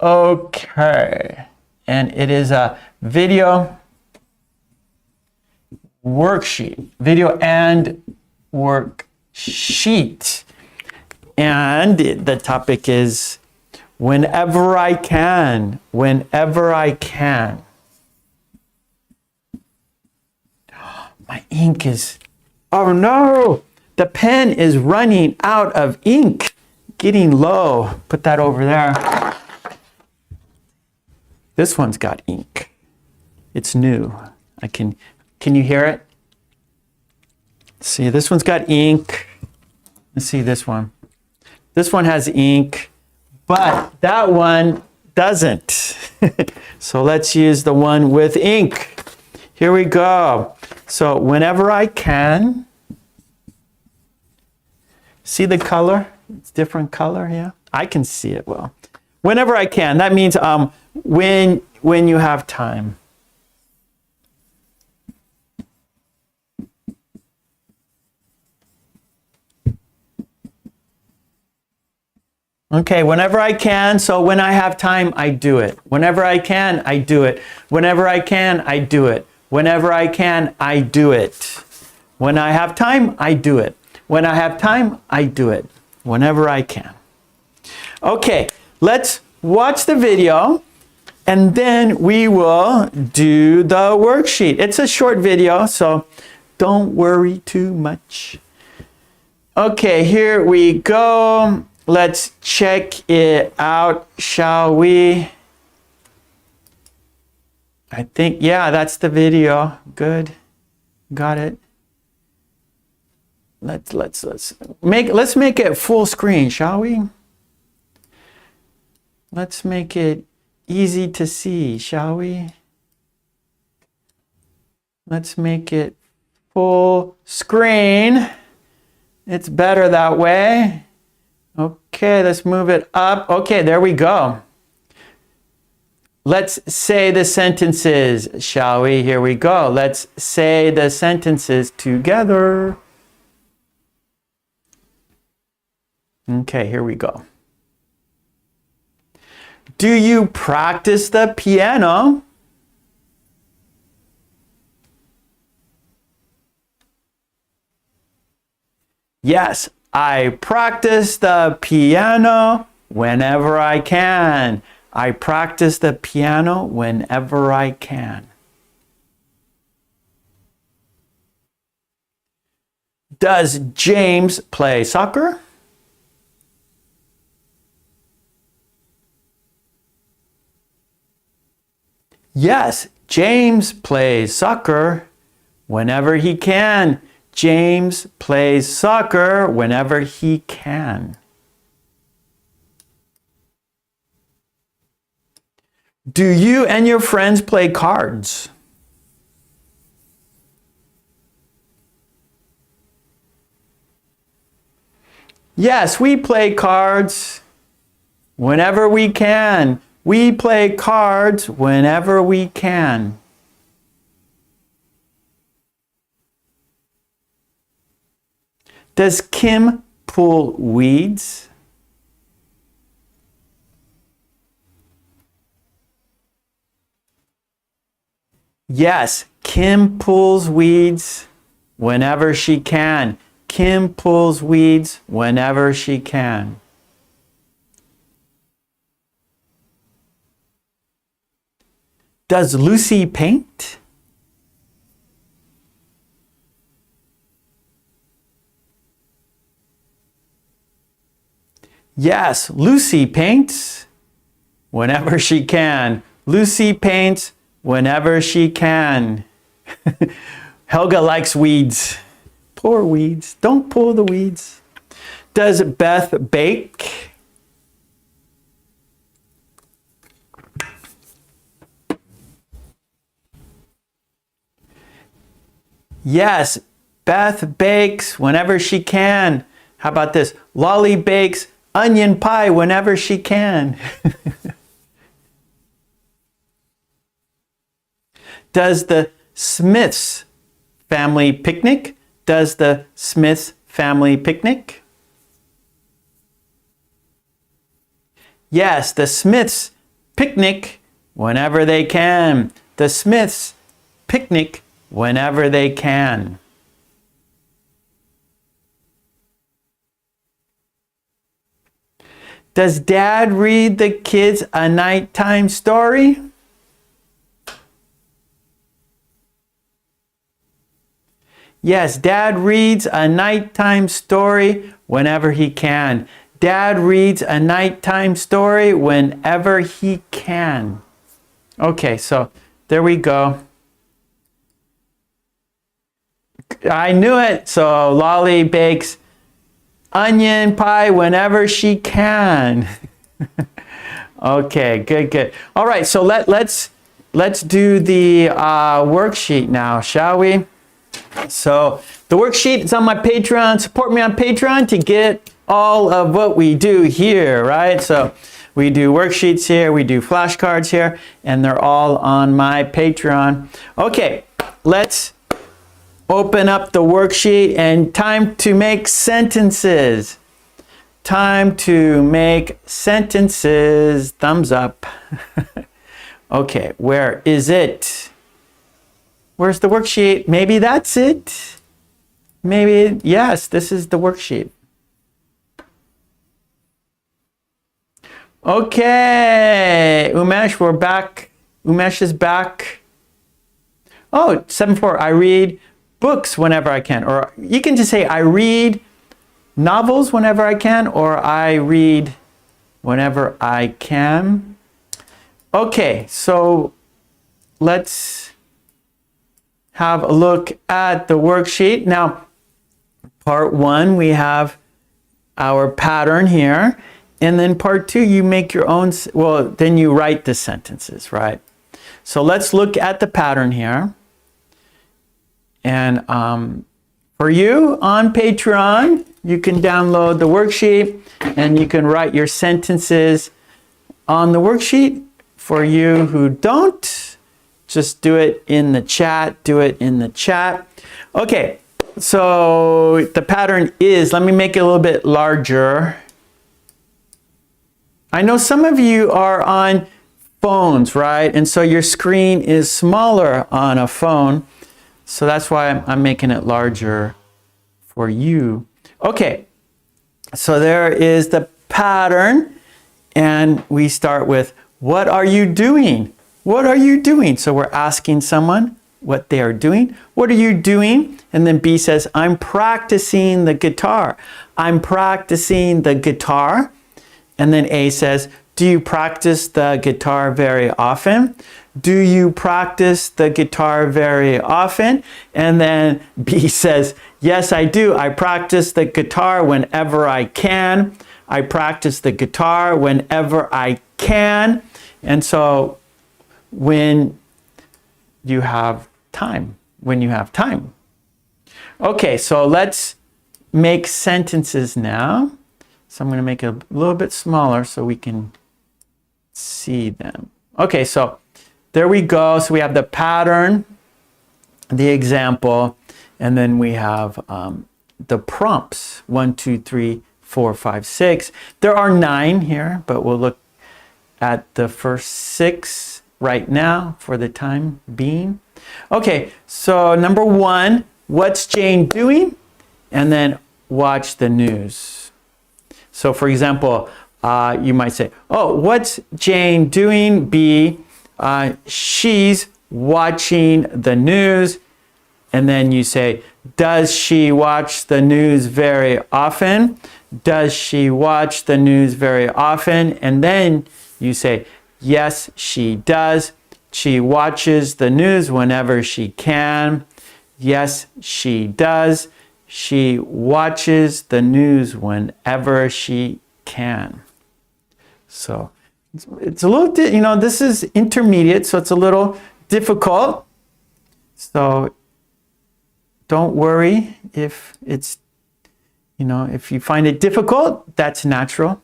S1: Okay. And it is a video worksheet. Video and worksheet. And the topic is whenever I can. Whenever I can. My ink is, oh no! The pen is running out of ink. Getting low. Put that over there. This one's got ink. It's new. Can you hear it? See, this one's got ink. Let's see this one. This one has ink, but that one doesn't. So let's use the one with ink. Here we go. So whenever I can. See the color? It's different color, yeah? I can see it well. Whenever I can. That means when you have time. Okay, whenever I can, so when I have time, I do it. Whenever I can, I do it. Whenever I can, I do it. Whenever I can, I do it. When I have time, I do it. When I have time, I do it. Whenever I can. Okay, let's watch the video and then we will do the worksheet. It's a short video, so don't worry too much. Okay, here we go. Let's check it out, shall we? I think, yeah, that's the video. Good. Got it. Let's make it full screen, shall we? Let's make it easy to see, shall we? Let's make it full screen. It's better that way. Okay, let's move it up. Okay, there we go. Let's say the sentences, shall we? Here we go. Let's say the sentences together. Okay, here we go. Do you practice the piano? Yes, I practice the piano whenever I can. I practice the piano whenever I can. Does James play soccer? Yes, James plays soccer whenever he can. James plays soccer whenever he can. Do you and your friends play cards? Yes, we play cards whenever we can. We play cards whenever we can. Does Kim pull weeds? Yes, Kim pulls weeds whenever she can. Kim pulls weeds whenever she can. Does Lucy paint? Yes, Lucy paints whenever she can. Lucy paints whenever she can. Helga likes weeds. Poor weeds. Don't pull the weeds. Does Beth bake? Yes, Beth bakes whenever she can. How about this? Lolly bakes onion pie whenever she can. Does the Smiths family picnic? Does the Smiths family picnic? Yes, the Smiths picnic whenever they can. The Smiths picnic whenever they can. Does Dad read the kids a nighttime story? Yes, Dad reads a nighttime story whenever he can. Dad reads a nighttime story whenever he can. Okay, so there we go. I knew it. So Lolly bakes onion pie whenever she can. Okay, good. All right, so let's do the worksheet now, shall we? So the worksheet is on my Patreon. Support me on Patreon to get all of what we do here, right? So we do worksheets here, we do flashcards here, and they're all on my Patreon. Okay, let's open up the worksheet and time to make sentences. Time to make sentences. Thumbs up. Okay, where is it? Where's the worksheet? Maybe that's it. Maybe, yes, this is the worksheet. Okay, Umesh, we're back. Umesh is back. Oh, 7-4, I read books whenever I can. Or you can just say, I read novels whenever I can, or I read whenever I can. Okay, so let's have a look at the worksheet. Now, part 1, we have our pattern here. And then part 2, you make your own, well, then you write the sentences, right? So let's look at the pattern here. And for you on Patreon, you can download the worksheet and you can write your sentences on the worksheet. For you who don't, just do it in the chat. Do it in the chat. Okay, so the pattern is, let me make it a little bit larger. I know some of you are on phones, right? And so your screen is smaller on a phone. So that's why I'm making it larger for you. Okay, so there is the pattern. And we start with, what are you doing? What are you doing? So we're asking someone what they are doing. What are you doing? And then B says, I'm practicing the guitar. I'm practicing the guitar. And then A says, do you practice the guitar very often? Do you practice the guitar very often? And then B says, yes, I do. I practice the guitar whenever I can. I practice the guitar whenever I can. And so when you have time, Okay, so let's make sentences now. So I'm going to make it a little bit smaller so we can see them. Okay, so there we go. So we have the pattern, the example, and then we have the prompts. 1, 2, 3, 4, 5, 6. There are 9 here, but we'll look at the first 6 right now for the time being. Okay, so number 1, what's Jane doing? And then watch the news. So for example, you might say, oh, what's Jane doing? B, she's watching the news. And then you say, does she watch the news very often? Does she watch the news very often? And then you say, yes, she does. She watches the news whenever she can. Yes, she does. She watches the news whenever she can. So it's a little, this is intermediate, so it's a little difficult. So don't worry if it's, if you find it difficult, that's natural.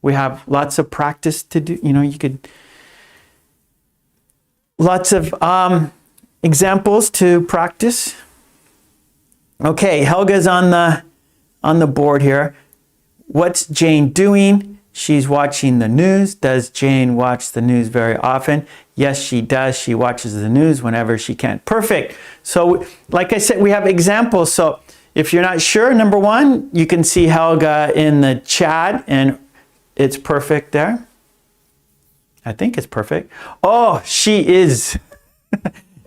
S1: We have lots of practice to do. Lots of examples to practice. Okay, Helga's on the board here. What's Jane doing? She's watching the news. Does Jane watch the news very often? Yes, she does. She watches the news whenever she can. Perfect. So, like I said, we have examples. So, if you're not sure, number 1, you can see Helga in the chat, and it's perfect there. I think it's perfect. Oh, she is.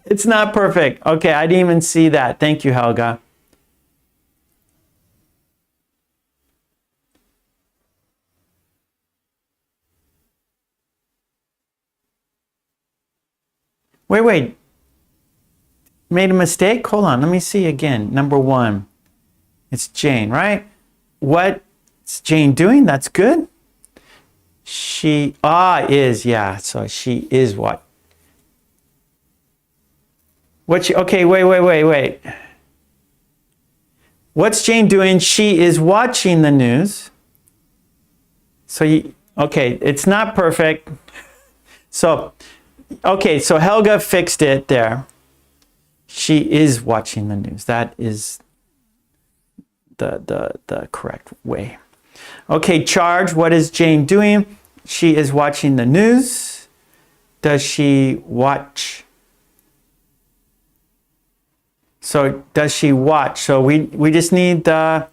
S1: It's not perfect. Okay, I didn't even see that. Thank you, Helga. Wait. Made a mistake? Hold on. Let me see again. Number 1. It's Jane, right? What's Jane doing? That's good. She is, yeah. So she is what? Okay, wait. What's Jane doing? She is watching the news. So okay, it's not perfect. So, okay, so Helga fixed it there. She is watching the news. That is the correct way. Okay, charge. What is Jane doing? She is watching the news. Does she watch? So does she watch? So we just need the,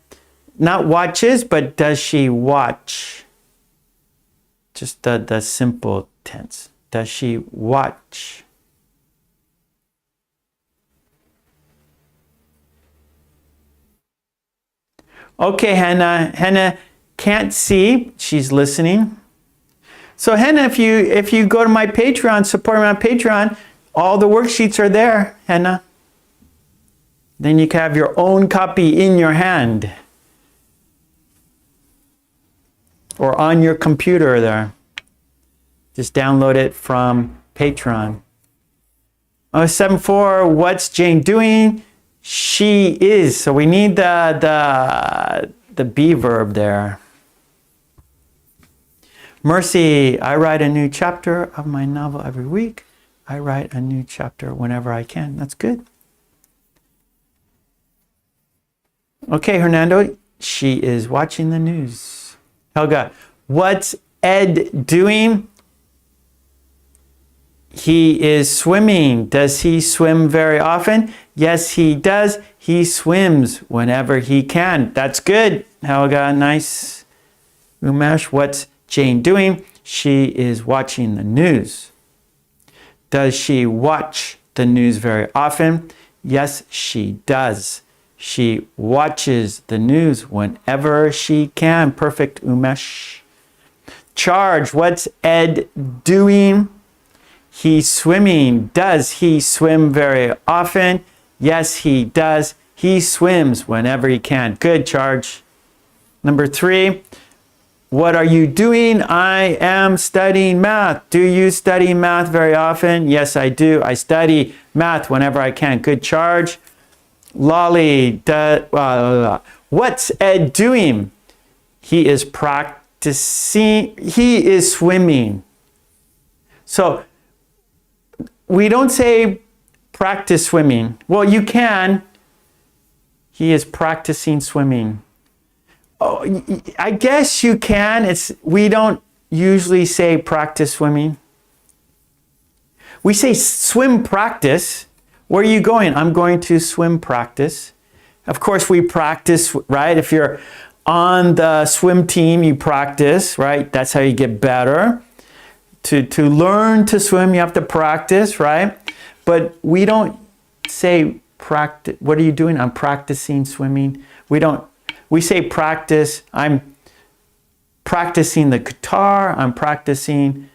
S1: not watches, but does she watch? Just the simple tense. Does she watch? Okay, Hannah. Hannah can't see. She's listening. So Hannah, if you go to my Patreon, support me on Patreon, all the worksheets are there, Hannah. Then you can have your own copy in your hand. Or on your computer there. Just download it from Patreon. 74, what's Jane doing? She is. So we need the be verb there. Mercy, I write a new chapter of my novel every week. I write a new chapter whenever I can. That's good. Okay, Hernando, she is watching the news. Helga, what's Ed doing? He is swimming. Does he swim very often? Yes, he does. He swims whenever he can. That's good, Helga. Nice. Umesh, what's Jane doing? She is watching the news. Does she watch the news very often? Yes, she does. She watches the news whenever she can. Perfect, Umesh. Charge, what's Ed doing? He's swimming. Does he swim very often? Yes, he does. He swims whenever he can. Good, Charge. Number 3, what are you doing? I am studying math. Do you study math very often? Yes, I do. I study math whenever I can. Good, Charge. Lolly, what's Ed doing? He is practicing. He is swimming. So we don't say practice swimming. Well, you can, He is practicing swimming. Oh, I guess you can. We don't usually say practice swimming. We say swim practice. Where are you going? I'm going to swim practice. Of course, we practice, right? If you're on the swim team, you practice, right? That's how you get better. To learn to swim, you have to practice, right? But we don't say practice. What are you doing? I'm practicing swimming. We say practice. I'm practicing the guitar. I'm practicing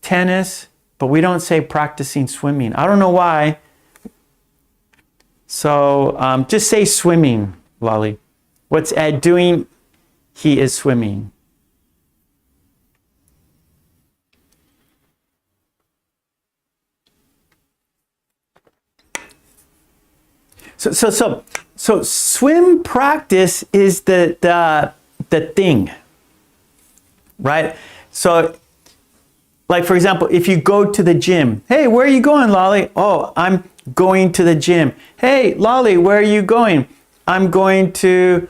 S1: tennis. But we don't say practicing swimming. I don't know why. So just say swimming, Lolly. What's Ed doing? He is swimming. So swim practice is the thing, right? So, like for example, if you go to the gym, hey, where are you going, Lolly? Oh, I'm going to the gym. Hey, Lolly, where are you going? I'm going to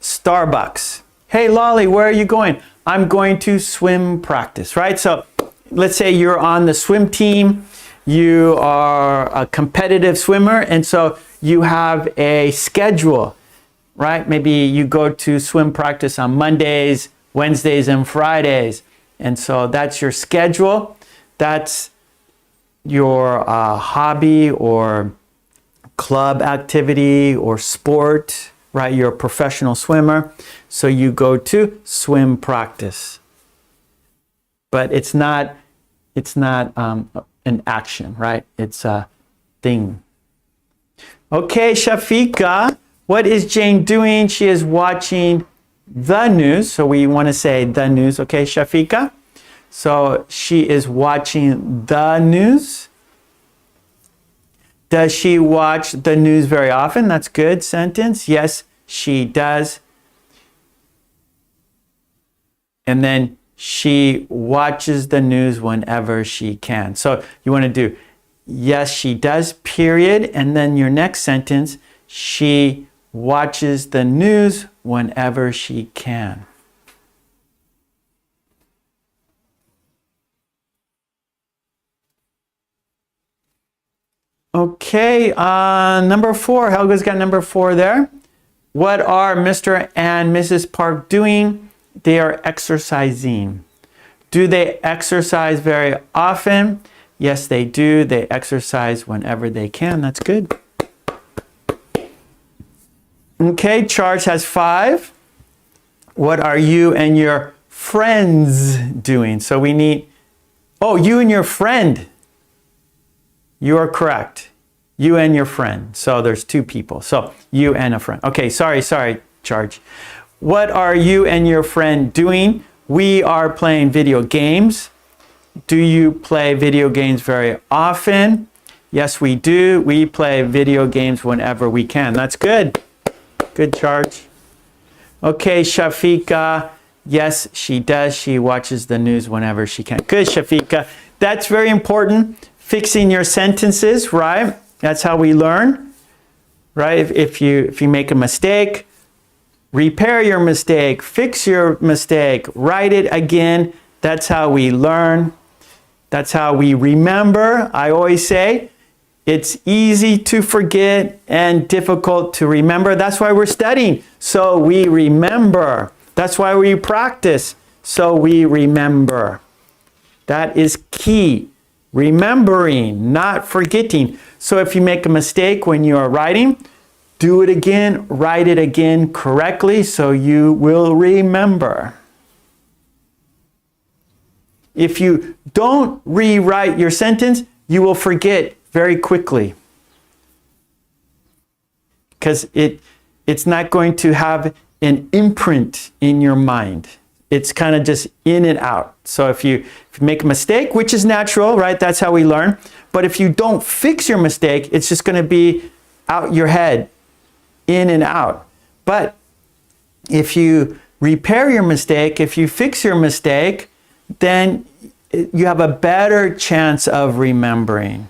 S1: Starbucks. Hey, Lolly, where are you going? I'm going to swim practice, right? So let's say you're on the swim team. You are a competitive swimmer, and so you have a schedule, right? Maybe you go to swim practice on Mondays, Wednesdays, and Fridays. And so that's your schedule. That's your hobby or club activity or sport, right? You're a professional swimmer. So you go to swim practice. But it's not an action, right? It's a thing. Okay, Shafika, what is Jane doing? She is watching the news. So we want to say the news. Okay, Shafika. So she is watching the news. Does she watch the news very often? That's good sentence. Yes, she does. And then she watches the news whenever she can. So you want to do, yes, she does, period. And then your next sentence, she watches the news whenever she can. Okay, number 4. Helga's got number 4 there. What are Mr. and Mrs. Park doing? They are exercising. Do they exercise very often? Yes, they do. They exercise whenever they can. That's good. Okay, Charge has 5. What are you and your friends doing? So we need, oh, you and your friend. You are correct. You and your friend. So there's 2 people. So you and a friend. Okay, sorry, Charge. What are you and your friend doing? We are playing video games. Do you play video games very often? Yes, we do. We play video games whenever we can. That's good. Good, Charge. Okay, Shafika. Yes, she does. She watches the news whenever she can. Good, Shafika. That's very important. Fixing your sentences, right? That's how we learn, right? If you make a mistake, repair your mistake, fix your mistake, write it again. That's how we learn. That's how we remember. I always say it's easy to forget and difficult to remember. That's why we're studying, so we remember. That's why we practice, so we remember. That is key. Remembering, not forgetting. So if you make a mistake when you are writing, do it again, write it again correctly so you will remember. If you don't rewrite your sentence, you will forget very quickly. Because it's not going to have an imprint in your mind. It's kind of just in and out. So if you make a mistake, which is natural, right? That's how we learn. But if you don't fix your mistake, it's just going to be out your head, in and out. But if you repair your mistake, if you fix your mistake, then you have a better chance of remembering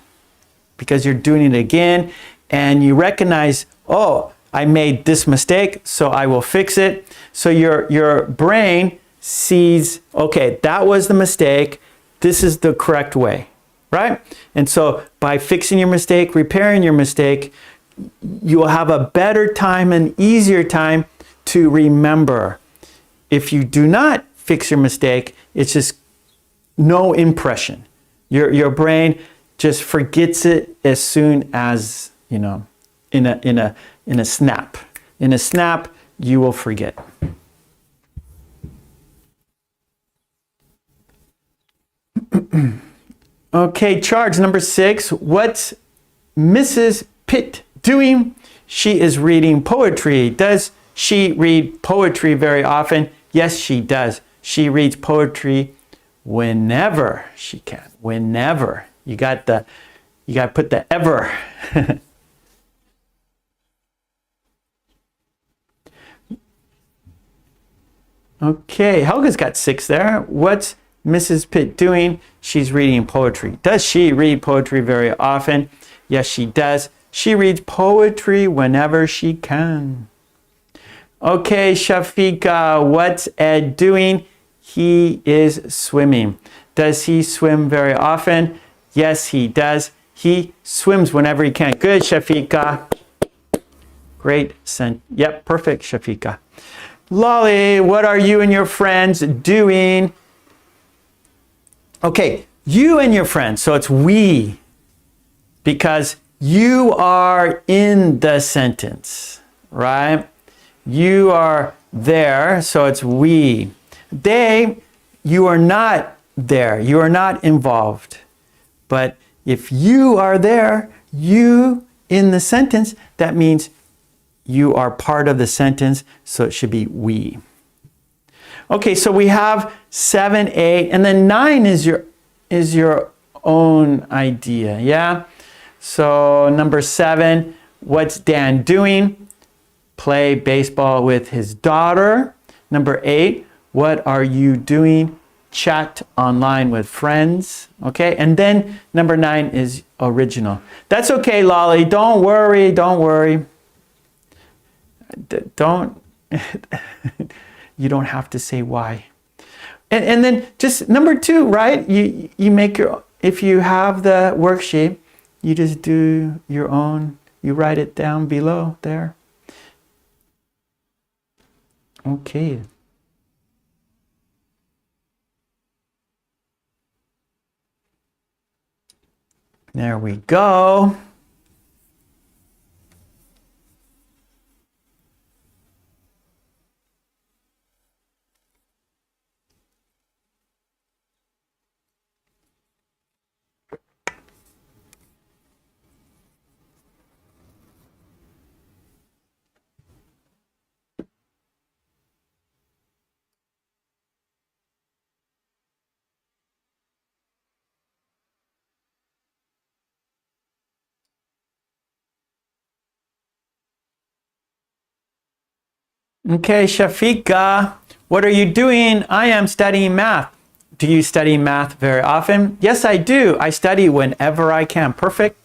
S1: because you're doing it again and you recognize, oh, I made this mistake, so I will fix it. So your brain sees, okay, that was the mistake. This is the correct way, right? And so by fixing your mistake, repairing your mistake, you will have a better time and easier time to remember. If you do not fix your mistake, it's just no impression. Your brain just forgets it as soon as, in a snap. In a snap, you will forget. Okay, charge number 6. What's Mrs. Pitt doing? She is reading poetry. Does she read poetry very often? Yes, she does. She reads poetry whenever she can. Whenever. You got to put the ever. Okay, Helga's got 6 there. What's Mrs. Pitt doing? She's reading poetry. Does she read poetry very often? Yes, she does. She reads poetry whenever she can. Okay, Shafika, what's Ed doing? He is swimming. Does he swim very often? Yes, he does. He swims whenever he can. Good, Shafika. Great. Yep, perfect, Shafika. Lolly, what are you and your friends doing? Okay, you and your friends. So it's we, because you are in the sentence, right? You are there, so it's we. They, you are not there. You are not involved. But if you are there, you in the sentence, that means you are part of the sentence, so it should be we. Okay, so we have 7, 8, and then 9 is your own idea, yeah? So number 7, what's Dan doing? Play baseball with his daughter. Number 8, what are you doing? Chat online with friends. Okay, and then number 9 is original. That's okay, Lolly. Don't worry. Don't. You don't have to say why. And then just number 2, right? You make your. If you have the worksheet, you just do your own. You write it down below there. Okay. There we go. Okay, Shafika, what are you doing? I am studying math. Do you study math very often? Yes, I do. I study whenever I can. Perfect.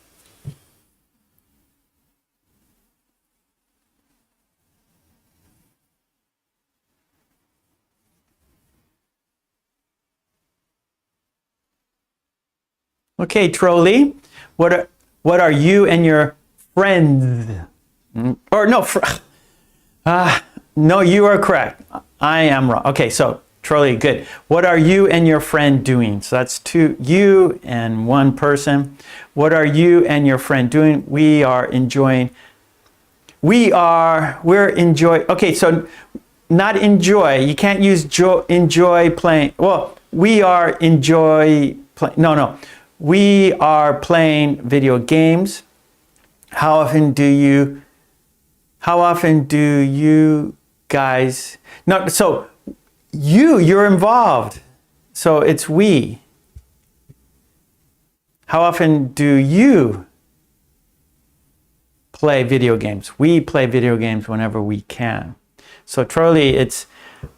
S1: Okay, Trolley, what are you and your friends? Or no, no, you are correct. I am wrong. Okay, so Trolley, good. What are you and your friend doing? So that's 2, you and 1 person. What are you and your friend doing? We're enjoying. Okay, so not enjoy. You can't use enjoy playing. Well, we are enjoy playing. No. We are playing video games. How often do you guys? No, so you're involved. So it's we. How often do you play video games? We play video games whenever we can. So Charlie, it's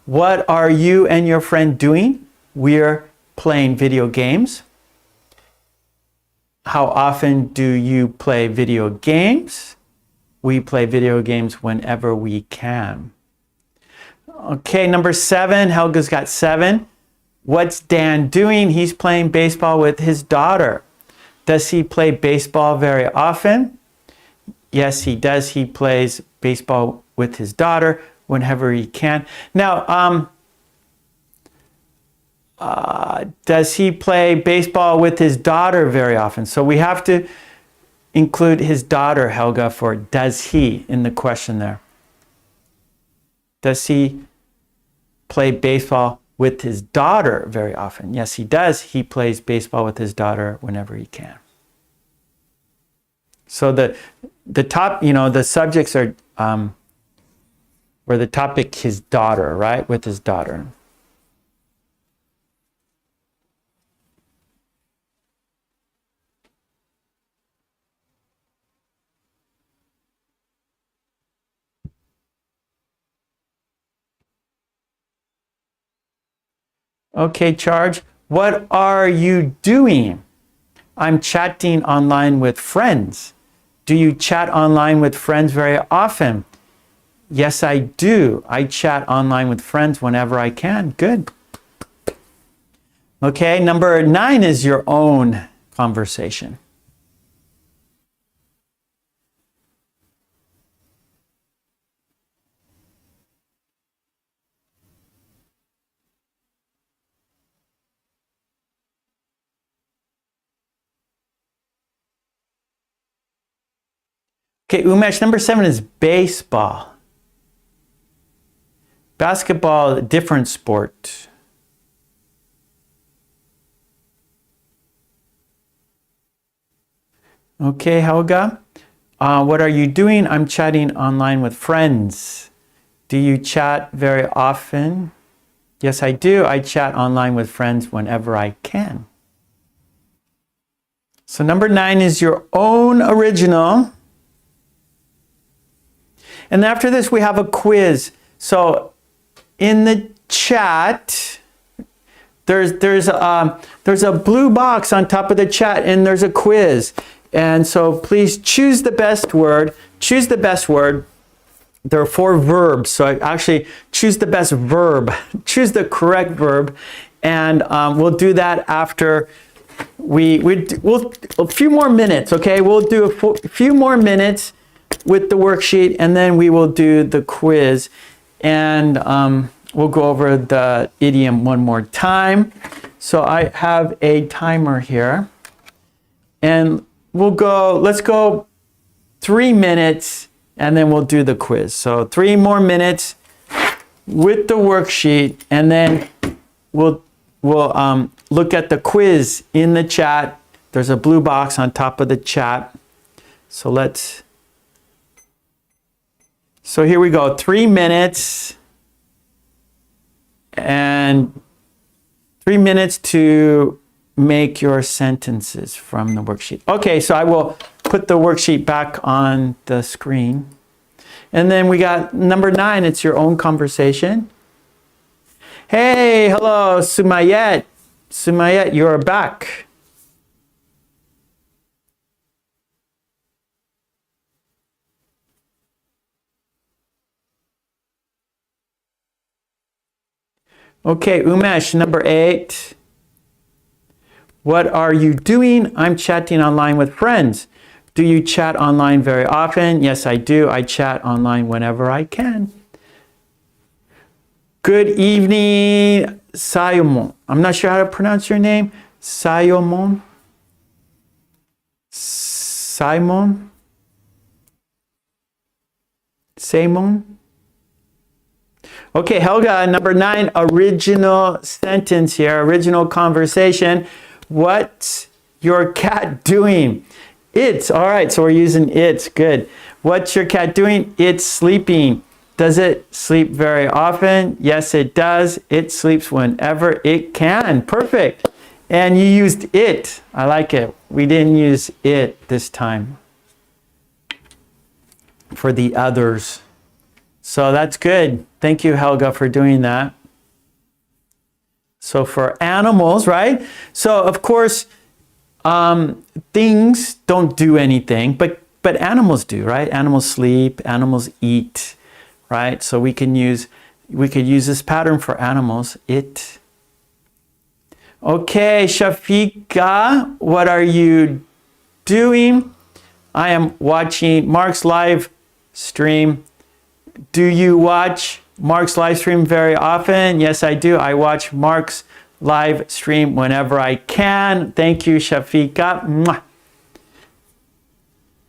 S1: what are you and your friend doing? We're playing video games. How often do you play video games? We play video games whenever we can. Okay, number 7. Helga's got 7. What's Dan doing? He's playing baseball with his daughter. Does he play baseball very often? Yes, he does. He plays baseball with his daughter whenever he can. Now, does he play baseball with his daughter very often? So we have to include his daughter, Helga, for does he in the question there. Does he play baseball with his daughter very often? Yes, he does. He plays baseball with his daughter whenever he can. So the top, the subjects are, or the topic, his daughter, right? With his daughter. Okay, Charge. What are you doing? I'm chatting online with friends. Do you chat online with friends very often? Yes, I do. I chat online with friends whenever I can. Good. Okay, number 9 is your own conversation. Okay, Umesh, number 7 is baseball. Basketball, different sport. Okay, Helga. What are you doing? I'm chatting online with friends. Do you chat very often? Yes, I do. I chat online with friends whenever I can. So number 9 is your own original. And after this, we have a quiz. So in the chat, there's a blue box on top of the chat, and there's a quiz. And so please choose the best word. Choose the best word. There are 4 verbs, so actually choose the best verb. Choose the correct verb, and we'll do that after we'll a few more minutes. Okay, we'll do a few more minutes with the worksheet, and then we will do the quiz, and we'll go over the idiom one more time. So I have a timer here, and let's go 3 minutes, and then we'll do the quiz. So 3 more minutes with the worksheet, and then we'll look at the quiz in the chat. There's a blue box on top of the chat. So here we go, 3 minutes, and 3 minutes to make your sentences from the worksheet. Okay, so I will put the worksheet back on the screen. And then we got number 9, it's your own conversation. Hey, hello, Sumayet. Sumayet, you're back. Okay, Umesh, number 8. What are you doing? I'm chatting online with friends. Do you chat online very often? Yes, I do. I chat online whenever I can. Good evening, Sayomon. I'm not sure how to pronounce your name. Sayomon? Simon? Simon? Okay, Helga, number 9, original sentence here, original conversation. What's your cat doing? It's, all right, so we're using it's, good. What's your cat doing? It's sleeping. Does it sleep very often? Yes, it does. It sleeps whenever it can. Perfect. And you used it. I like it. We didn't use it this time for the others. So that's good. Thank you, Helga, for doing that. So for animals, right? So of course, the things don't do anything, but animals do, right? Animals sleep, animals eat, right? So we could use this pattern for animals. It. Okay, Shafika, what are you doing? I am watching Mark's live stream. Do you watch Mark's live stream very often? Yes, I do. I watch Mark's live stream whenever I can. Thank you, Shafika. Mwah.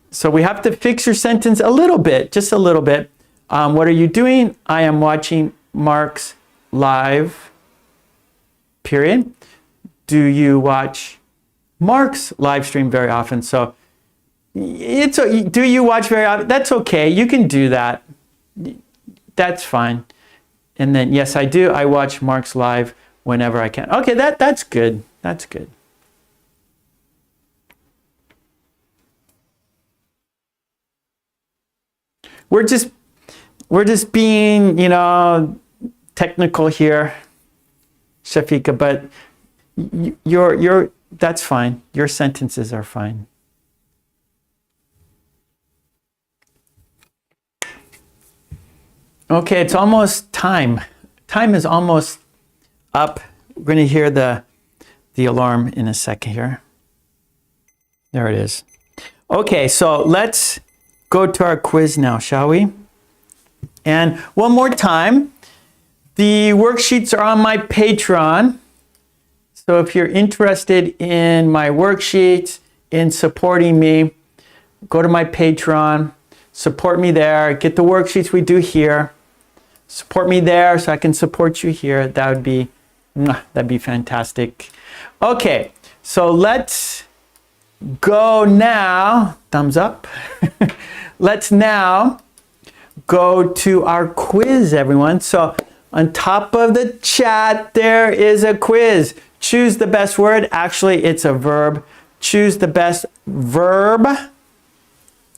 S1: So we have to fix your sentence a little bit, just a little bit. What are you doing? I am watching Mark's live, period. Do you watch Mark's live stream very often? So do you watch very often? That's okay. You can do that. That's fine. And then, yes, I do. I watch Mark's live whenever I can. Okay, that's good. That's good. We're just being, technical here, Shafika, but that's fine. Your sentences are fine. Okay, it's almost time. Time is almost up. We're going to hear the alarm in a second here. There it is. Okay, so let's go to our quiz now, shall we? And one more time, the worksheets are on my Patreon. So if you're interested in my worksheets, in supporting me, go to my Patreon, support me there, get the worksheets we do here. Support me there so I can support you here. That'd be fantastic. Okay, so let's go now. Thumbs up. Let's now go to our quiz, everyone. So on top of the chat, there is a quiz. Choose the best word. Actually, it's a verb. Choose the best verb.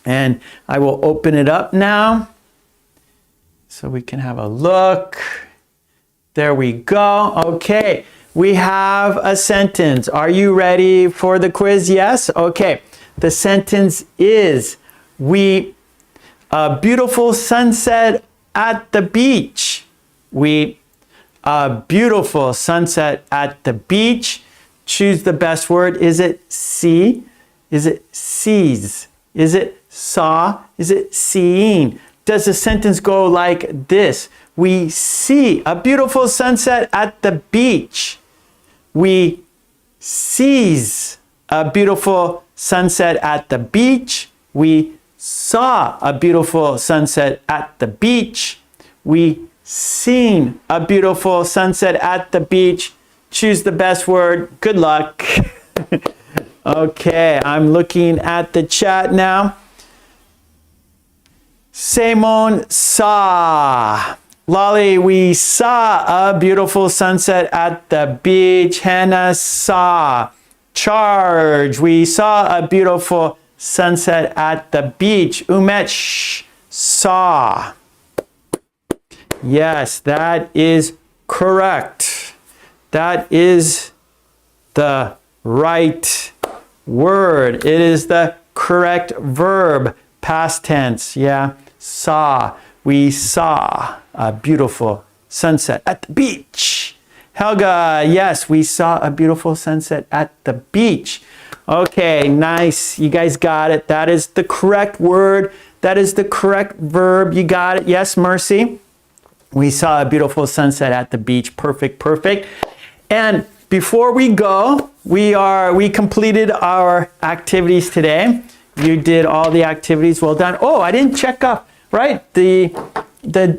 S1: And I will open it up now so we can have a look. There we go. Okay, we have a sentence. Are you ready for the quiz? Yes? Okay. The sentence is, a beautiful sunset at the beach. A beautiful sunset at the beach. Choose the best word. Is it see? Is it sees? Is it saw? Is it seeing? Does the sentence go like this? We see a beautiful sunset at the beach. We sees a beautiful sunset at the beach. We saw a beautiful sunset at the beach. We seen a beautiful sunset at the beach. Choose the best word. Good luck. Okay, I'm looking at the chat now. Simone saw. Lolly, we saw a beautiful sunset at the beach. Hannah saw. Charge, we saw a beautiful sunset at the beach. Umesh saw. Yes, that is correct. That is the right word. It is the correct verb. Past tense, yeah. Saw. We saw a beautiful sunset at the beach. Helga, yes, we saw a beautiful sunset at the beach. Okay, nice. You guys got it. That is the correct word. That is the correct verb. You got it. Yes, Mercy. We saw a beautiful sunset at the beach. Perfect, perfect. And before we go, we completed our activities today. You did all the activities. Well done. Oh, I didn't check up, right? The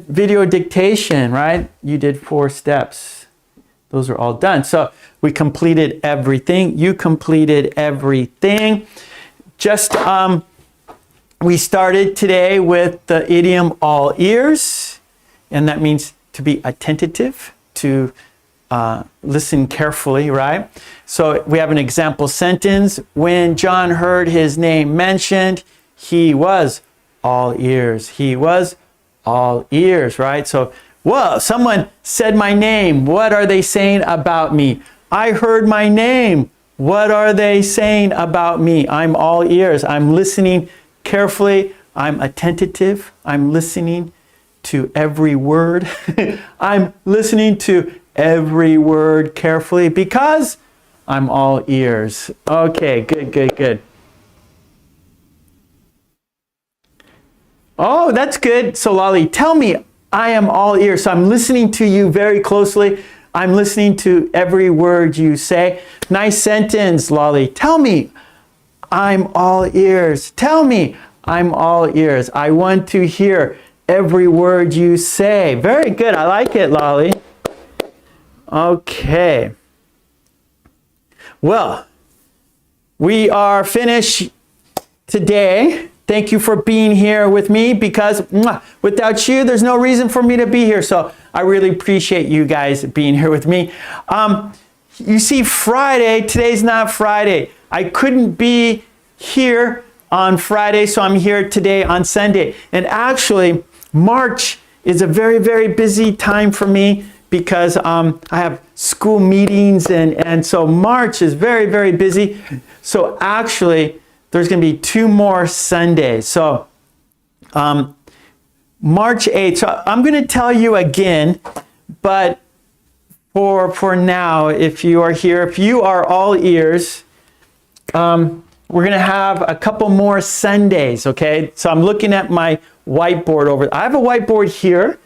S1: video dictation, right? You did 4 steps. Those are all done. So we completed everything. You completed everything. Just we started today with the idiom all ears, and that means to be attentive, to listen carefully, right? So we have an example sentence. When John heard his name mentioned, he was all ears. He was all ears, right? So, whoa, someone said my name. What are they saying about me? I heard my name. What are they saying about me? I'm all ears. I'm listening carefully. I'm attentive. I'm listening to every word. I'm listening to every word carefully because I'm all ears. Okay, good, good, good. Oh, that's good. So Lolly, tell me, I am all ears. So I'm listening to you very closely. I'm listening to every word you say. Nice sentence, Lolly. Tell me, I'm all ears. Tell me, I'm all ears. I want to hear every word you say. Very good. I like it, Lolly. Okay. Well, we are finished today. Thank you for being here with me because without you, there's no reason for me to be here. So I really appreciate you guys being here with me. You see, Friday, today's not Friday. I couldn't be here on Friday, so I'm here today on Sunday. And actually, March is a very, very busy time for me because I have school meetings and so March is very, very busy. So actually, there's going to be 2 more Sundays. So March 8th. So I'm going to tell you again, but for now, if you are here, if you are all ears, we're going to have a couple more Sundays, okay? So I'm looking at my whiteboard over. I have a whiteboard here,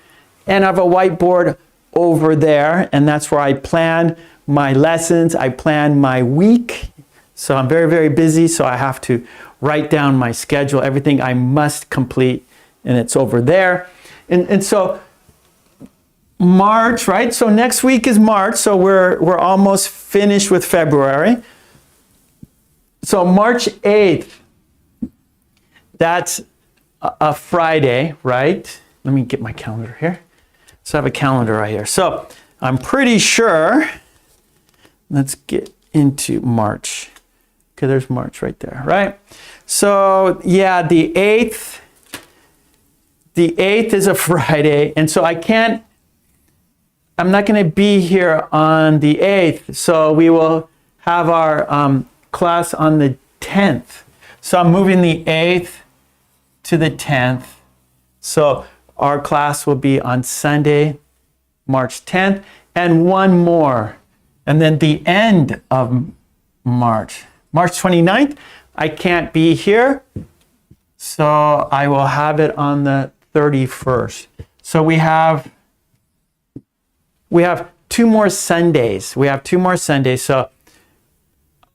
S1: and I have a whiteboard over there, and that's where I plan my lessons. I plan my week. So I'm very, very busy, so I have to write down my schedule, everything I must complete, and it's over there. And so March, right? So next week is March, so we're almost finished with February. So March 8th, that's a Friday, right? Let me get my calendar here. So I have a calendar right here. So I'm pretty sure, let's get into March. Okay, there's March right there, right? So yeah, the 8th is a Friday, and so I'm not going to be here on the 8th, so we will have our class on the 10th. So I'm moving the 8th to the 10th. So our class will be on Sunday, March 10th, and one more. And then the end of March 29th, I can't be here, so I will have it on the 31st. So we have 2 more Sundays. We have 2 more Sundays. So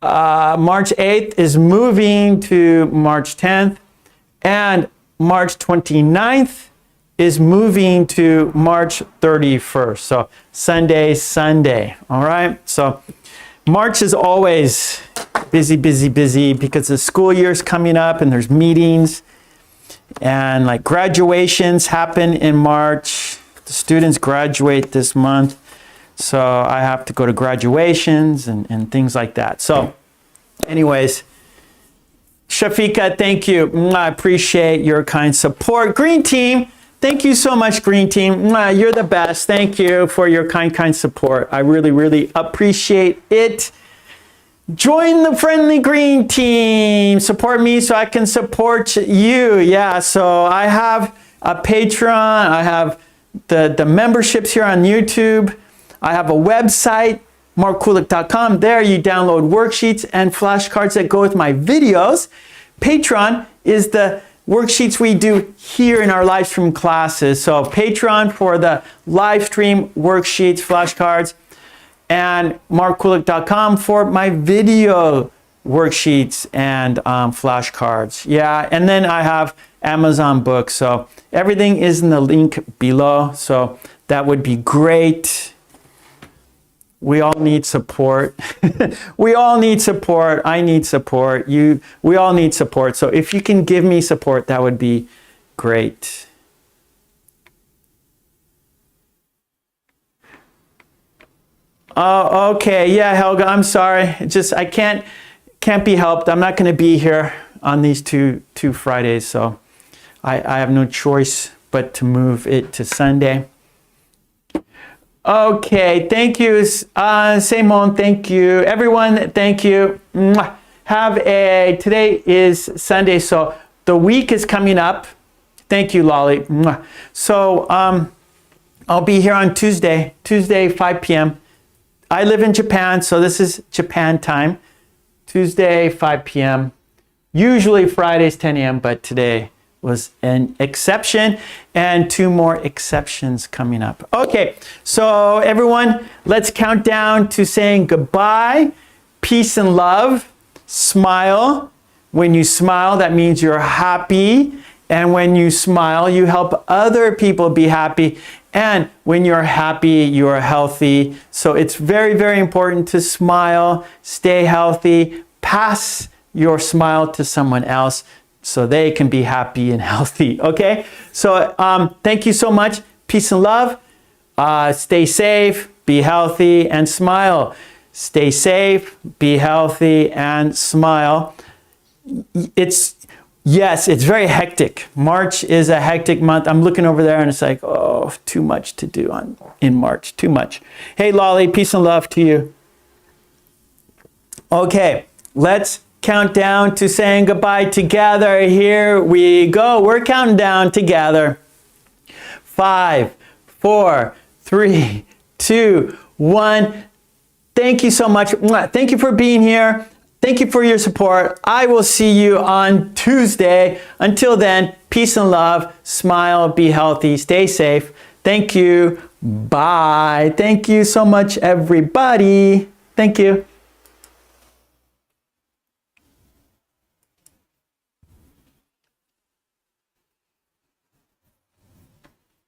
S1: March 8th is moving to March 10th, and March 29th is moving to March 31st. So Sunday, all right? So March is always busy, busy, busy because the school year is coming up and there's meetings and like graduations happen in March. The students graduate this month. So I have to go to graduations and things like that. So anyways, Shafika, thank you. I appreciate your kind support. Green Team, thank you so much, Green Team. You're the best. Thank you for your kind support. I really, really appreciate it. Join the friendly Green Team. Support me so I can support you. Yeah, so I have a Patreon. I have the memberships here on YouTube. I have a website, markkulek.com. There you download worksheets and flashcards that go with my videos. Patreon is the worksheets we do here in our live stream classes. So Patreon for the live stream worksheets, flashcards, and markkulek.com for my video worksheets and flashcards. Yeah, and then I have Amazon books. So everything is in the link below. So that would be great. We all need support. We all need support. I need support. We all need support. So if you can give me support, that would be great. Oh, okay. Yeah, Helga, I'm sorry. I can't be helped. I'm not going to be here on these two Fridays, so I have no choice but to move it to Sunday. Okay, thank you, Simon, thank you. Everyone, thank you. Mwah. Today is Sunday, so the week is coming up. Thank you, Lolly. Mwah. So I'll be here on Tuesday, 5 p.m. I live in Japan, so this is Japan time. Tuesday, 5 p.m. Usually Fridays, 10 a.m., but today was an exception, and 2 more exceptions coming up. Okay, so everyone, let's count down to saying goodbye, peace and love, smile. When you smile, that means you're happy, and when you smile, you help other people be happy, and when you're happy, you're healthy. So it's very, very important to smile, stay healthy, pass your smile to someone else, so they can be happy and healthy, okay? So thank you so much. Peace and love. Stay safe, be healthy, and smile. Stay safe, be healthy, and smile. It's very hectic. March is a hectic month. I'm looking over there and it's like, oh, too much to do in March, too much. Hey, Lolly, peace and love to you. Okay, let's count down to saying goodbye together. Here we go. We're counting down together. 5, 4, 3, 2, 1. Thank you so much. Thank you for being here. Thank you for your support. I will see you on Tuesday. Until then, peace and love. Smile, be healthy, stay safe. Thank you. Bye. Thank you so much, everybody. Thank you.